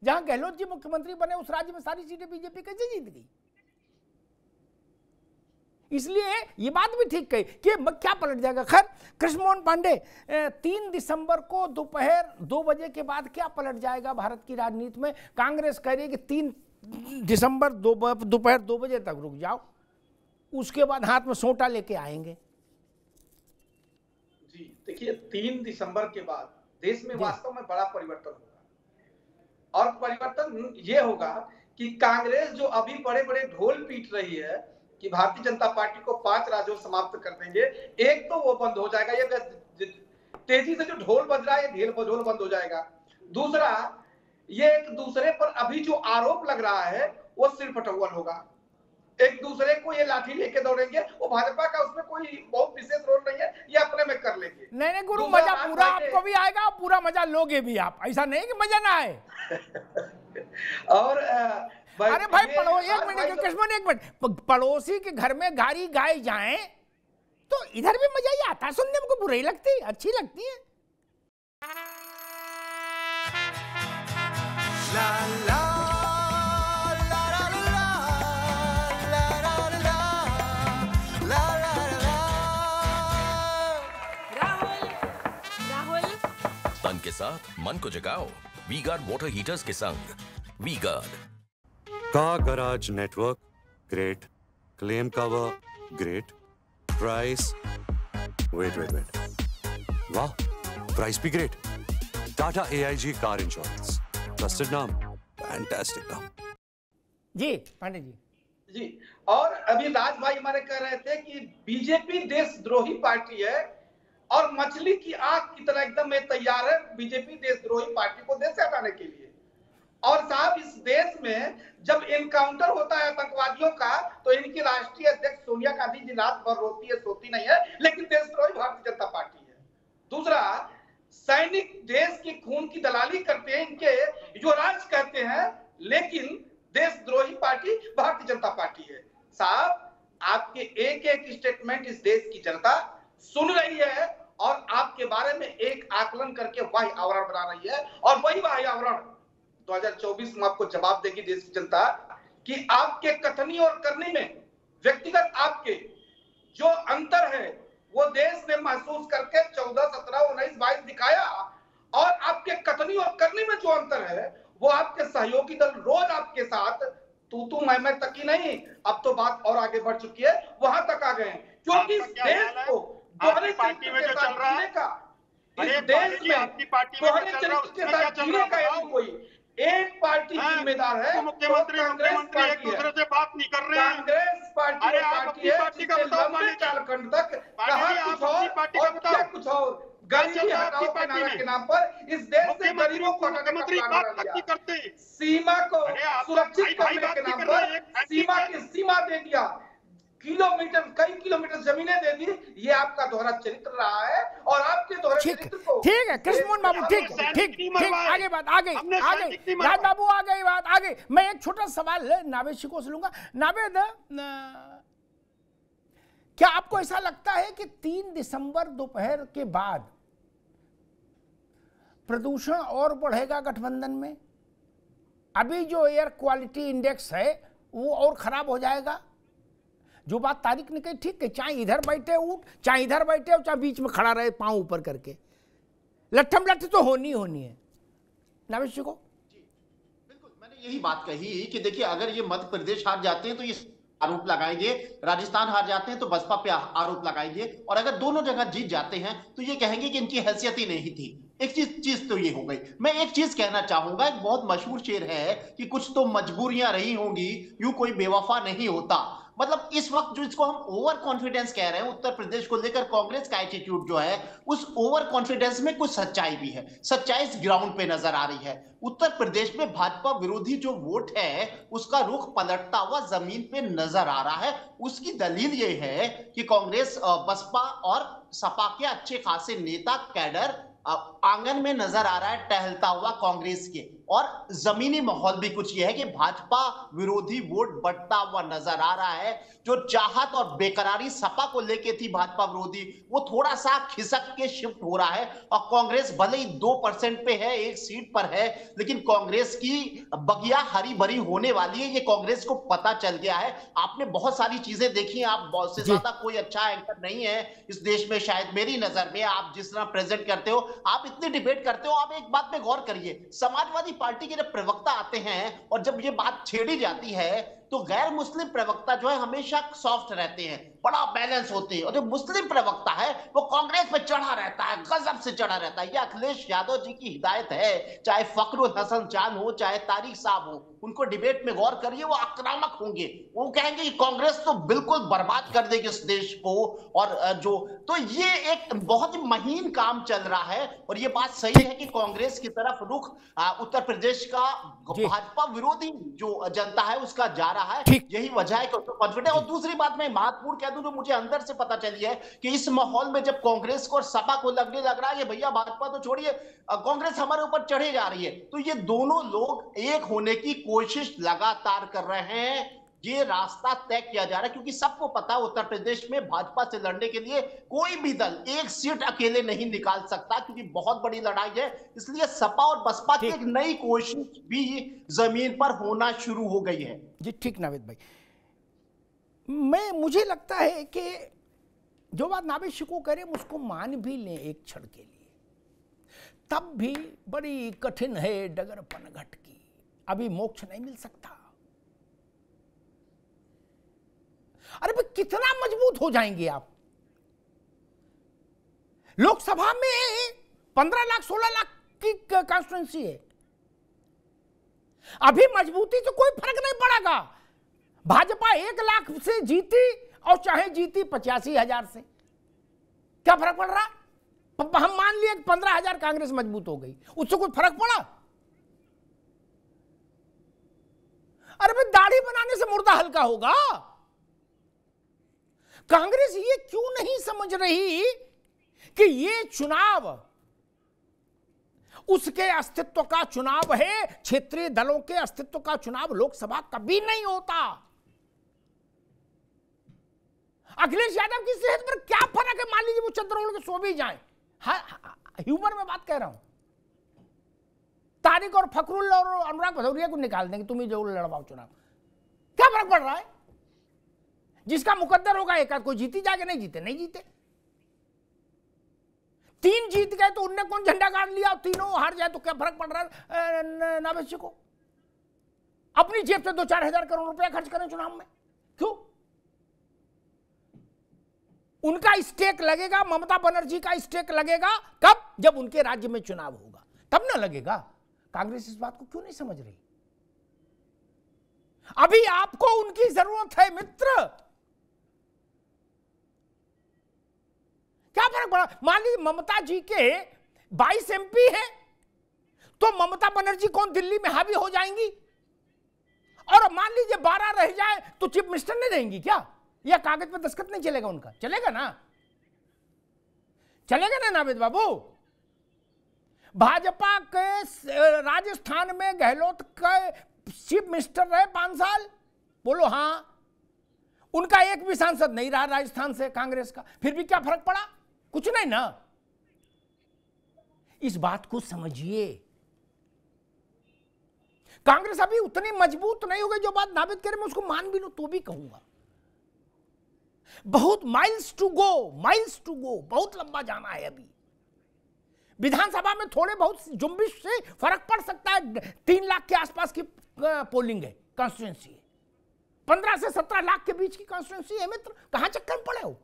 [SPEAKER 5] जहां गहलोत जी मुख्यमंत्री बने उस राज्य में सारी सीटें बीजेपी कैसे जीत गई? इसलिए ये बात भी ठीक कही कि क्या पलट जाएगा। खैर कृष्ण मोहन पांडे, 3 दिसंबर को दोपहर 2 बजे के बाद क्या पलट जाएगा भारत की राजनीति में? कांग्रेस कह रही है कि 3 दिसंबर दोपहर 2 बजे तक रुक जाओ, उसके बाद हाथ में सोटा लेके आएंगे।
[SPEAKER 12] जी देखिए, 3 दिसंबर के बाद देश में वास्तव में बड़ा परिवर्तन होगा, और परिवर्तन ये होगा कि कांग्रेस जो अभी बड़े बड़े ढोल पीट रही है कि भारतीय जनता पार्टी को 5 राज्यों में समाप्त कर देंगे, एक तो वो बंद हो जाएगा, ये तेजी से जो ढोल बज रहा है ये ढोल बंद हो जाएगा। दूसरा, ये एक दूसरे पर अभी जो आरोप लग रहा है वो सिर फटौल होगा, एक दूसरे को ये लाठी लेके दौड़ेंगे। वो भाजपा का उसमें कोई बहुत विशेष रोल नहीं है, ये अपने में कर लेंगे।
[SPEAKER 5] नहीं गुरु, मजा पूरा आपको भी आएगा, पूरा मजा लोगे भी आप, ऐसा नहीं कि मजा ना आए।
[SPEAKER 12] और
[SPEAKER 5] अरे भाई एक मिनट, पड़ोसी के घर में गाड़ी गाय जाए तो इधर भी मजा ही आता है, सुनने में कोई बुरी लगती, अच्छी लगती है।
[SPEAKER 1] ला ला ला ला ला ला ला ला।
[SPEAKER 2] राहुल
[SPEAKER 3] तन के साथ मन को जगाओ वी-गार्ड वाटर हीटर्स के संग। V Guard
[SPEAKER 4] car garage network great, claim cover great, price wait वाह, प्राइस भी great. Tata AIG car insurance, trusted नाम, फैंटास्टिक नाम।
[SPEAKER 5] जी पांडे
[SPEAKER 12] जी, और अभी राज भाई हमारे कह रहे थे कि बीजेपी देशद्रोही पार्टी है और मछली की आंख की तरह एकदम तैयार है बीजेपी देशद्रोही पार्टी को देश से हटाने के लिए। और साहब, इस देश में जब एनकाउंटर होता है आतंकवादियों का तो इनकी राष्ट्रीय अध्यक्ष सोनिया गांधी जी रात भर रोती है, सोती नहीं है, लेकिन देशद्रोही भारतीय जनता पार्टी है। दूसरा, सैनिक देश की खून की दलाली करते हैं, इनके युवराज कहते हैं, लेकिन देशद्रोही पार्टी भारतीय जनता पार्टी है। साहब, आपके एक एक स्टेटमेंट इस देश की जनता सुन रही है और आपके बारे में एक आकलन करके वही आवरण बना रही है, और वही वही आवरण 2024 में आपको जवाब देगी देश की जनता कि आपके कथनी और करनी में व्यक्तिगत आपके जो अंतर है वो देश ने महसूस करके 14, 17, 19, 22 दिखाया, और आपके कथनी और करनी में जो अंतर है वो आपके सहयोगी दल रोज आपके साथ तू मैं तक ही नहीं, अब तो बात और आगे बढ़ चुकी है, वहां तक आ गए, क्योंकि इस देश को दोहरे
[SPEAKER 10] पार्टी में जो चल रहा है,
[SPEAKER 12] इस देश में
[SPEAKER 10] आपकी पार्टी में
[SPEAKER 12] दोहरे चरित्र के साथ जीने का यदि कोई एक पार्टी जिम्मेदार है,
[SPEAKER 10] मुख्यमंत्री एक दूसरे से बात नहीं कर रहे हैं।
[SPEAKER 12] कांग्रेस पार्टी
[SPEAKER 10] अरे आप अपनी पार्टी का बताओ,
[SPEAKER 12] लंबे कालखंड तक कहा कुछ और क्या कुछ और, गरीबी हटाओ के नारे के नाम पर इस देश से गरीबों को हटाने का प्लान करते, सीमा को सुरक्षित करने के नाम पर सीमा की सीमा दे दिया, किलोमीटर कई किलोमीटर जमीनें दे दी। ये आपका दोहरा चरित्र रहा है, और आपके दोहरे चरित्र को
[SPEAKER 5] ठीक है कृष्ण मोहन बाबू, ठीक आगे बात आ गई राज बाबू, आ गई बात आ गई। मैं एक छोटा सवाल नावेद शिको से लूंगा। नावेद, क्या आपको ऐसा लगता है कि 3 दिसंबर दोपहर के बाद प्रदूषण और बढ़ेगा गठबंधन में? अभी जो एयर क्वालिटी इंडेक्स है वो और खराब हो जाएगा? जो बात तारिक ने कही ठीक है, चाहे इधर बैठे उठ, चाहे इधर बैठे और चाहे बीच में खड़ा रहे पांव ऊपर करके, लट्ठम लट्ठ तो होनी है। नावेद को
[SPEAKER 9] बिल्कुल, मैंने यही बात कही कि देखिए, अगर ये मध्य प्रदेश हार जाते हैं तो ये आरोप लगाएंगे, राजस्थान हार जाते हैं तो बसपा पे आरोप लगाएंगे, और अगर दोनों जगह जीत जाते हैं तो ये कहेंगे कि इनकी हैसियत ही नहीं थी। एक चीज तो ये हो गई। मैं एक चीज कहना चाहूंगा, एक बहुत मशहूर शेर है कि कुछ तो मजबूरियां रही होंगी, यूं कोई बेवफा नहीं होता। मतलब इस वक्त जो इसको हम ओवर कॉन्फिडेंस कह रहे हैं, उत्तर प्रदेश को लेकर कांग्रेस का एटीट्यूड जो है, उस ओवर कॉन्फिडेंस में कुछ सच्चाई भी है। सच्चाई इस ग्राउंड पे नजर आ रही है। उत्तर प्रदेश में भाजपा विरोधी जो वोट है उसका रुख पलटता हुआ जमीन पे नजर आ रहा है। उसकी दलील ये है कि कांग्रेस, बसपा और सपा के अच्छे खासे नेता कैडर आंगन में नजर आ रहा है टहलता हुआ कांग्रेस के, और जमीनी माहौल भी कुछ ये है कि भाजपा विरोधी वोट बढ़ता हुआ नजर आ रहा है। जो चाहत और बेकरारी सपा को लेके थी भाजपा विरोधी, वो थोड़ा सा खिसक के शिफ्ट हो रहा है। और कांग्रेस भले ही 2% पे है, 1 सीट पर है, लेकिन कांग्रेस की बगिया हरी भरी होने वाली है, ये कांग्रेस को पता चल गया है। आपने बहुत सारी चीजें देखी, आप बहुत से ज्यादा कोई अच्छा एंकर नहीं है इस देश में शायद मेरी नजर में। आप जिस तरह प्रेजेंट करते हो, आप इतनी डिबेट करते हो, आप एक बात पे गौर करिए, समाजवादी पार्टी के जब प्रवक्ता आते हैं और जब ये बात छेड़ी जाती है तो गैर मुस्लिम प्रवक्ता जो है हमेशा सॉफ्ट रहते हैं, बड़ा बैलेंस होते हैं, और जो मुस्लिम प्रवक्ता है वो कांग्रेस पे चढ़ा रहता है, गजब से चढ़ा रहता है। ये अखिलेश यादव जी की हिदायत है, चाहे फखरुल हसन चांद हो, चाहे तारिक साहब हो, उनको डिबेट में गौर करिए, वो आक्रामक होंगे, वो कहेंगे कि कांग्रेस तो बिल्कुल बर्बाद कर देगी इस देश को। और जो तो ये एक बहुत ही महीन काम चल रहा है, और ये बात सही है कि कांग्रेस की तरफ रुख उत्तर प्रदेश का भाजपा विरोधी जो जनता है उसका जा रहा है। यही वजह है कि कॉन्फिडेंट है। और दूसरी बात मैं महत्वपूर्ण कह दूं जो मुझे अंदर से पता चली है कि इस माहौल में जब कांग्रेस को और सपा को लगने लग रहा है कि भैया भाजपा तो छोड़िए, कांग्रेस हमारे ऊपर चढ़े जा रही है, तो ये दोनों लोग एक होने की कोशिश लगातार कर रहे हैं। ये रास्ता तय किया जा रहा है क्योंकि सबको पता है उत्तर प्रदेश में भाजपा से लड़ने के लिए कोई भी दल 1 सीट अकेले नहीं निकाल सकता, क्योंकि बहुत बड़ी लड़ाई है। इसलिए सपा और बसपा की एक नई कोशिश भी जमीन पर होना शुरू हो गई है।
[SPEAKER 5] जी ठीक नावेद भाई, मुझे लगता है कि जो बात नावेद शिको करे उसको मान भी लें एक क्षण के लिए, तब भी बड़ी कठिन है डगर पनघट की, अभी मोक्ष नहीं मिल सकता। अरे भाई कितना मजबूत हो जाएंगे आप? लोकसभा में 15 लाख 16 लाख की कॉन्स्टिट्यूंसी है, अभी मजबूती से कोई फर्क नहीं पड़ेगा। भाजपा 1 लाख से जीती और चाहे जीती 85,000 से, क्या फर्क पड़ रहा? हम मान लिए 15,000 कांग्रेस मजबूत हो गई, उससे कोई फर्क पड़ा? अरे भाई दाढ़ी बनाने से मुर्दा हल्का होगा। कांग्रेस ये क्यों नहीं समझ रही कि ये चुनाव उसके अस्तित्व का चुनाव है, क्षेत्रीय दलों के अस्तित्व का चुनाव लोकसभा कभी नहीं होता। अखिलेश यादव की सेहत पर क्या फर्क है? मान लीजिए वो चंद्र ओढ़ के सो भी जाए, ह्यूमर में बात कह रहा हूं, तारिक और फखरुल और अनुराग भदौरिया को निकाल देंगे, तुम ही जो लड़वाओ चुनाव, क्या फर्क पड़ रहा है? जिसका मुकद्दर होगा एक आध कोई जीती जाके, नहीं जीते नहीं जीते। 3 जीत गए तो उनने कौन झंडा गाड़ लिया, तीनों हार जाए तो क्या फर्क पड़ रहा है? नावेद को अपनी जेब से 2-4 हजार करोड़ रुपया खर्च करें चुनाव में, क्यों? उनका स्टेक लगेगा, ममता बनर्जी का स्टेक लगेगा कब? जब उनके राज्य में चुनाव होगा, तब ना लगेगा। कांग्रेस इस बात को क्यों नहीं समझ रही? अभी आपको उनकी जरूरत है मित्र। क्या फर्क पड़ा? मान लीजिए ममता जी के 22 MP हैं, तो ममता बनर्जी कौन दिल्ली में हावी हो जाएंगी? और मान लीजिए 12 रह जाए तो चीफ मिनिस्टर नहीं रहेंगी क्या? या कागज पर दस्तखत नहीं चलेगा उनका? चलेगा ना, चलेगा ना नावेद बाबू? भाजपा के राजस्थान में गहलोत के चीफ मिनिस्टर रहे 5 साल, बोलो हाँ, उनका एक भी सांसद नहीं रहा राजस्थान से कांग्रेस का, फिर भी क्या फर्क पड़ा? कुछ नहीं ना। इस बात को समझिए, कांग्रेस अभी उतनी मजबूत नहीं हो गई। जो बात नावेद करे मैं उसको मान भी लूं तो भी कहूंगा बहुत माइल्स टू गो, बहुत लंबा जाना है। अभी विधानसभा में थोड़े बहुत जुम्बिश से फर्क पड़ सकता है। 3 लाख के आसपास की पोलिंग है, कॉन्स्टिट्यूंसी है, 15 से 17 लाख के बीच की कॉन्स्टिट्यूंसी है मित्र, कहां चक्कर में पड़े हो?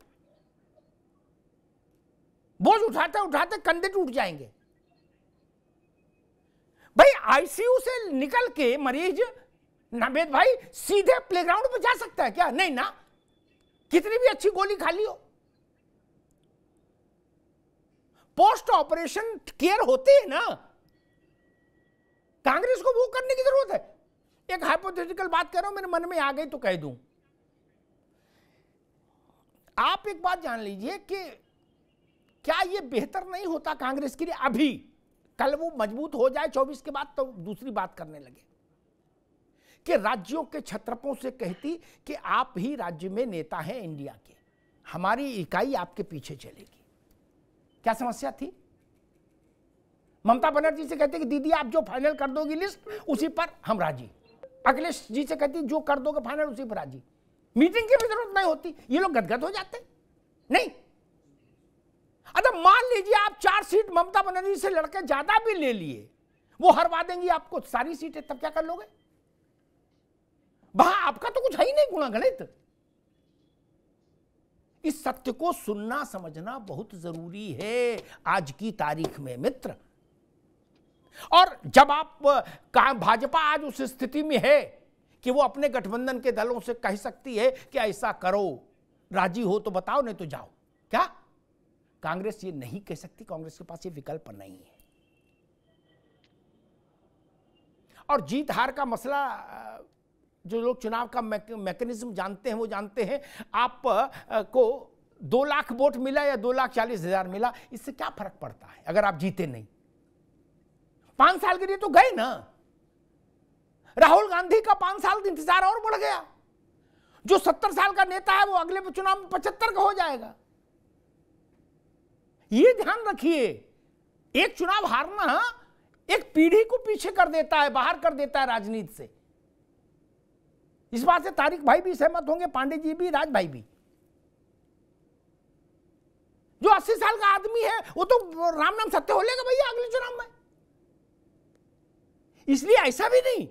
[SPEAKER 5] बोझ उठाते उठाते कंधे टूट जाएंगे। भाई आईसीयू से निकल के मरीज नावेद भाई सीधे प्लेग्राउंड पे जा सकता है क्या? नहीं ना, कितनी भी अच्छी गोली खा ली हो। पोस्ट ऑपरेशन केयर होती है ना, कांग्रेस को वो करने की जरूरत है। एक हाइपोथेटिकल बात कर रहा हूं, मेरे मन में आ गई तो कह दूं। आप एक बात जान लीजिए कि क्या यह बेहतर नहीं होता कांग्रेस के लिए अभी कल वो मजबूत हो जाए 24 के बाद तो दूसरी बात करने लगे कि राज्यों के छत्रपों से कहती कि आप ही राज्य में नेता हैं इंडिया के, हमारी इकाई आपके पीछे चलेगी। क्या समस्या थी? ममता बनर्जी से कहते कि दीदी आप जो फाइनल कर दोगी लिस्ट उसी पर हम राजी। अखिलेश जी से कहती जो कर दोगे फाइनल उसी पर राजी। मीटिंग की भी जरूरत नहीं होती, ये लोग गदगद हो जाते नहीं। अगर मान लीजिए आप 4 सीट ममता बनर्जी से लड़के ज्यादा भी ले लिए, वो हरवा देंगी आपको सारी सीटें, तब क्या कर लोगे? वहां आपका तो कुछ है ही नहीं गुणा गणित। इस सत्य को सुनना समझना बहुत जरूरी है आज की तारीख में मित्र। और जब आप भाजपा आज उस स्थिति में है कि वो अपने गठबंधन के दलों से कह सकती है कि ऐसा करो, राजी हो तो बताओ नहीं तो जाओ, क्या कांग्रेस ये नहीं कह सकती? कांग्रेस के पास ये विकल्प नहीं है। और जीत हार का मसला, जो लोग चुनाव का मैकेनिज्म जानते हैं वो जानते हैं, आप को 2 लाख वोट मिला या 2,40,000 मिला, इससे क्या फर्क पड़ता है अगर आप जीते नहीं? 5 साल के लिए तो गए ना। राहुल गांधी का 5 साल का इंतजार और बढ़ गया। जो 70 साल का नेता है वो अगले चुनाव में 75 का हो जाएगा। ये ध्यान रखिए, एक चुनाव हारना एक पीढ़ी को पीछे कर देता है, बाहर कर देता है राजनीति से। इस बात से तारिक भाई भी सहमत होंगे, पांडे जी भी, राज भाई भी। जो 80 साल का आदमी है वो तो राम नाम सत्य हो लेगा भैया अगले चुनाव में। इसलिए ऐसा भी नहीं,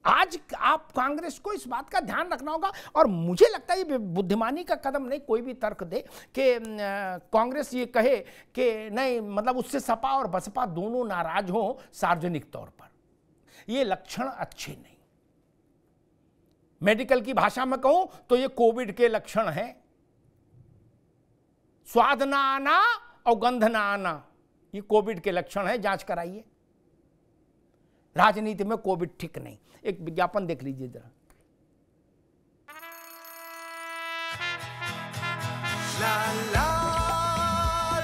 [SPEAKER 5] आज आप कांग्रेस को इस बात का ध्यान रखना होगा। और मुझे लगता है ये बुद्धिमानी का कदम नहीं, कोई भी तर्क दे कि कांग्रेस ये कहे कि नहीं, मतलब उससे सपा और बसपा दोनों नाराज हों सार्वजनिक तौर पर, ये लक्षण अच्छे नहीं। मेडिकल की भाषा में कहूं तो ये कोविड के लक्षण हैं। स्वाद ना आना और गंध ना आना, ये कोविड के लक्षण है, जांच कराइए। राजनीति में कोविड ठीक नहीं। एक विज्ञापन देख लीजिए जरा।
[SPEAKER 1] ला ला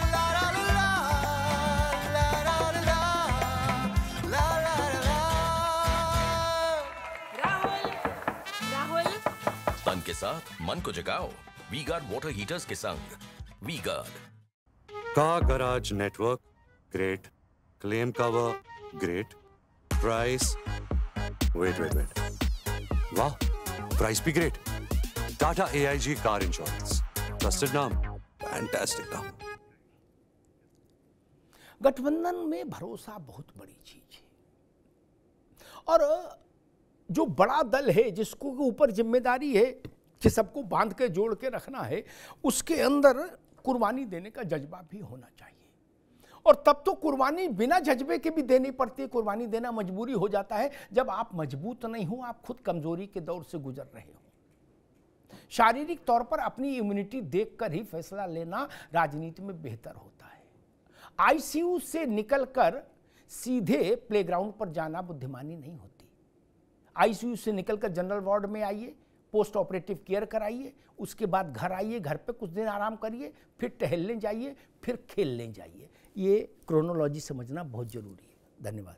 [SPEAKER 1] ला ला ला ला ला ला।
[SPEAKER 2] राहुल
[SPEAKER 3] तन के साथ मन को जगाओ वी-गार्ड वाटर हीटर्स के संग। वी-गार्ड
[SPEAKER 4] का garage network great, claim cover great, price wait वाह, प्राइस भी great. Tata AIG car insurance, trusted नाम, फैंटास्टिक नाम।
[SPEAKER 5] गठबंधन में भरोसा बहुत बड़ी चीज है। और जो बड़ा दल है जिसको ऊपर जिम्मेदारी है कि सबको बांध के जोड़ के रखना है, उसके अंदर कुर्बानी देने का जज्बा भी होना चाहिए। और तब तो कुर्बानी बिना जज्बे के भी देनी पड़ती है। कुर्बानी देना मजबूरी हो जाता है जब आप मजबूत नहीं हो, आप खुद कमजोरी के दौर से गुजर रहे हो। शारीरिक तौर पर अपनी इम्यूनिटी देखकर ही फैसला लेना राजनीति में बेहतर होता है। आईसीयू से निकलकर सीधे प्लेग्राउंड पर जाना बुद्धिमानी नहीं होती। आईसीयू से निकलकर जनरल वार्ड में आइए, पोस्ट ऑपरेटिव केयर कराइए, उसके बाद घर आइए, घर पे कुछ दिन आराम करिए, फिर टहलने जाइए, फिर खेलने जाइए। ये क्रोनोलॉजी समझना बहुत जरूरी है। धन्यवाद।